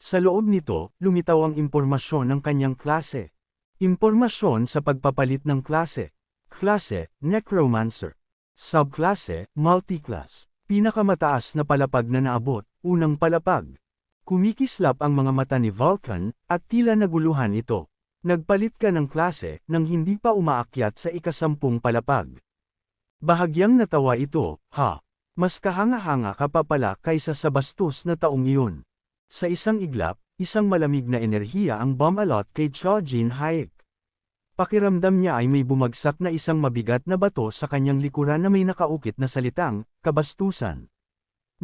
Sa loob nito, lumitaw ang impormasyon ng kanyang klase. Impormasyon sa pagpapalit ng klase. Klase, necromancer. Subklase, multiclass. Pinakamataas na palapag na naabot, unang palapag. Kumikislap ang mga mata ni Vulcan, at tila naguluhan ito. Nagpalit ka ng klase, nang hindi pa umaakyat sa ika-10 palapag. Bahagyang natawa ito, ha? Mas kahanga-hanga ka pa pala kaysa sa bastos na taong iyon. Sa isang iglap, isang malamig na enerhiya ang bumalot kay Cho Jin Hayek. Pakiramdam niya ay may bumagsak na isang mabigat na bato sa kanyang likuran na may nakaukit na salitang, kabastusan.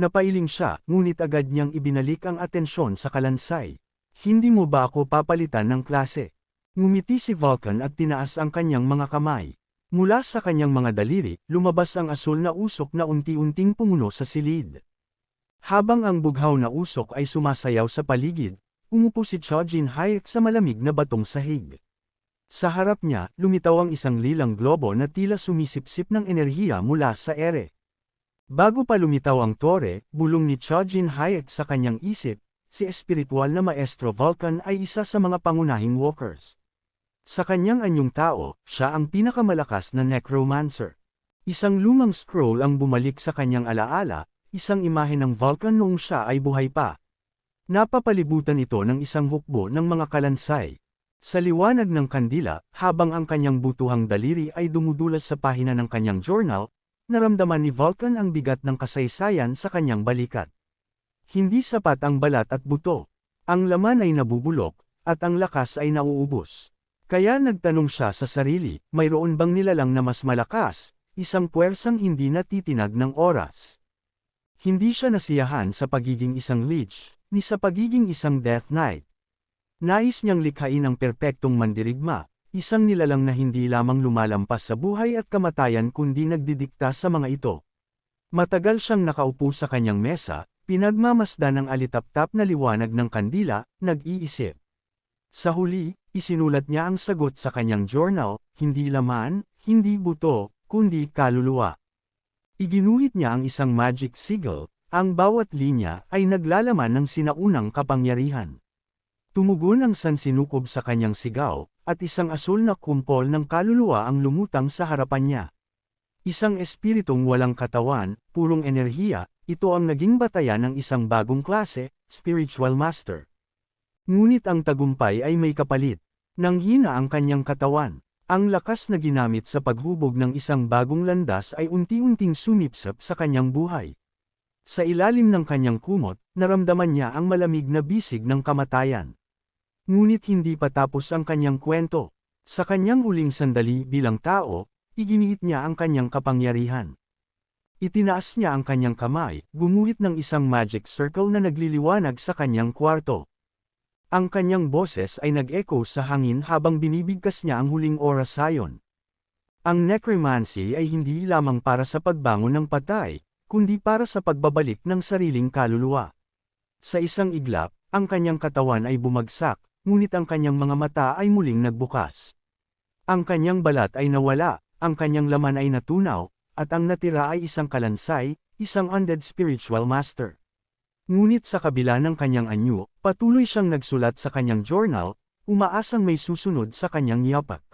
Napailing siya, ngunit agad niyang ibinalik ang atensyon sa kalansay. Hindi mo ba ako papalitan ng klase? Ngumiti si Vulcan at tinaas ang kanyang mga kamay. Mula sa kanyang mga daliri, lumabas ang asul na usok na unti-unting pumuno sa silid. Habang ang bughaw na usok ay sumasayaw sa paligid, umupo si Cho Jin Hayek sa malamig na batong sahig. Sa harap niya, lumitaw ang isang lilang globo na tila sumisipsip ng enerhiya mula sa ere. Bago pa lumitaw ang tore, bulong ni Cho Jin Hayek sa kanyang isip, si espiritual na Maestro Vulcan ay isa sa mga pangunahing walkers. Sa kanyang anyong tao, siya ang pinakamalakas na necromancer. Isang lumang scroll ang bumalik sa kanyang alaala, isang imahe ng Vulcan noong siya ay buhay pa. Napapalibutan ito ng isang hukbo ng mga kalansay. Sa liwanag ng kandila, habang ang kanyang butuhang daliri ay dumudulas sa pahina ng kanyang journal, naramdaman ni Vulcan ang bigat ng kasaysayan sa kanyang balikat. Hindi sapat ang balat at buto. Ang laman ay nabubulok, at ang lakas ay nauubos. Kaya nagtanong siya sa sarili, mayroon bang nilalang na mas malakas, isang puwersang hindi natitinag ng oras. Hindi siya nasiyahan sa pagiging isang lich, ni sa pagiging isang death knight. Nais niyang likhain ang perpektong mandirigma, isang nilalang na hindi lamang lumalampas sa buhay at kamatayan kundi nagdidikta sa mga ito. Matagal siyang nakaupo sa kanyang mesa, pinagmamasdan ang alitaptap na liwanag ng kandila, nag-iisip. Sa huli, isinulat niya ang sagot sa kanyang journal, hindi laman, hindi buto, kundi kaluluwa. Iginuhit niya ang isang magic sigil, ang bawat linya ay naglalaman ng sinaunang kapangyarihan. Tumugon ang sansinukob sa kanyang sigaw, at isang asul na kumpol ng kaluluwa ang lumutang sa harapan niya. Isang espiritong walang katawan, purong enerhiya, ito ang naging batayan ng isang bagong klase, spiritual master. Ngunit ang tagumpay ay may kapalit. Nanghina ang kanyang katawan. Ang lakas na ginamit sa paghubog ng isang bagong landas ay unti-unting sumipsap sa kanyang buhay. Sa ilalim ng kanyang kumot, naramdaman niya ang malamig na bisig ng kamatayan. Ngunit hindi pa tapos ang kanyang kwento. Sa kanyang uling sandali bilang tao, iginiit niya ang kanyang kapangyarihan. Itinaas niya ang kanyang kamay, gumuhit ng isang magic circle na nagliliwanag sa kanyang kwarto. Ang kanyang boses ay nag-echo sa hangin habang binibigkas niya ang huling orasayon. Ang necromancy ay hindi lamang para sa pagbangon ng patay, kundi para sa pagbabalik ng sariling kaluluwa. Sa isang iglap, ang kanyang katawan ay bumagsak, ngunit ang kanyang mga mata ay muling nagbukas. Ang kanyang balat ay nawala, ang kanyang laman ay natunaw, at ang natira ay isang kalansay, isang undead spiritual master. Ngunit sa kabila ng kanyang anyo, patuloy siyang nagsulat sa kanyang journal, umaasang may susunod sa kanyang yapak.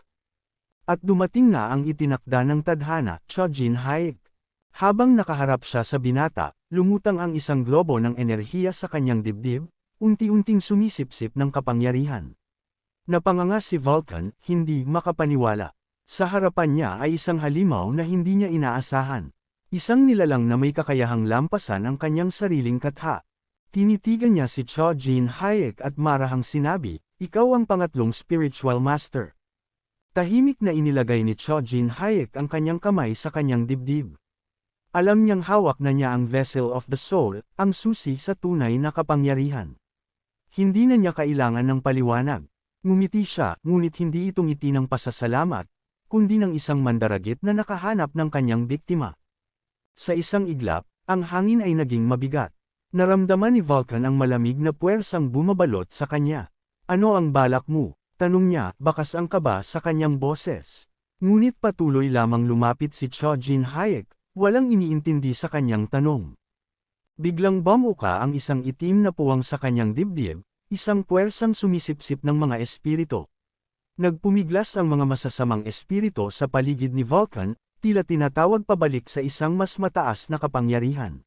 At dumating na ang itinakda ng tadhana, Chojin Hayek. Habang nakaharap siya sa binata, lumutang ang isang globo ng enerhiya sa kanyang dibdib, unti-unting sumisipsip ng kapangyarihan. Napanganga si Vulcan, hindi makapaniwala. Sa harapan niya ay isang halimaw na hindi niya inaasahan. Isang nilalang na may kakayahang lampasan ang kanyang sariling katha. Tinitigan niya si Chojin Hayek at marahang sinabi, "Ikaw ang pangatlong spiritual master." Tahimik na inilagay ni Chojin Hayek ang kanyang kamay sa kanyang dibdib. Alam niyang hawak na niya ang vessel of the soul, ang susi sa tunay na kapangyarihan. Hindi na niya kailangan ng paliwanag. Ngumiti siya, ngunit hindi ito ngiti ng pasasalamat, kundi ng isang mandaragit na nakahanap ng kanyang biktima. Sa isang iglap, ang hangin ay naging mabigat. Naramdaman ni Vulcan ang malamig na puwersang bumabalot sa kanya. "Ano ang balak mo?" tanong niya, bakas ang kaba sa kanyang boses. Ngunit patuloy lamang lumapit si Chojin Hayek, walang iniintindi sa kanyang tanong. Biglang bumuka ang isang itim na puwang sa kanyang dibdib, isang puwersang sumisipsip ng mga espiritu. Nagpumiglas ang mga masasamang espiritu sa paligid ni Vulcan, tila tinatawag pabalik sa isang mas mataas na kapangyarihan.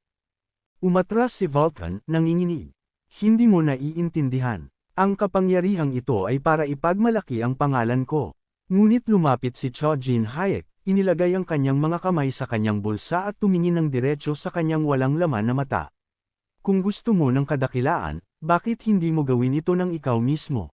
Umatras si Vulcan, nanginginig. "Hindi mo naiintindihan. Ang kapangyarihang ito ay para ipagmalaki ang pangalan ko." Ngunit lumapit si Chojin Hayek, inilagay ang kanyang mga kamay sa kanyang bulsa at tumingin ng diretso sa kanyang walang laman na mata. "Kung gusto mo ng kadakilaan, bakit hindi mo gawin ito ng ikaw mismo?"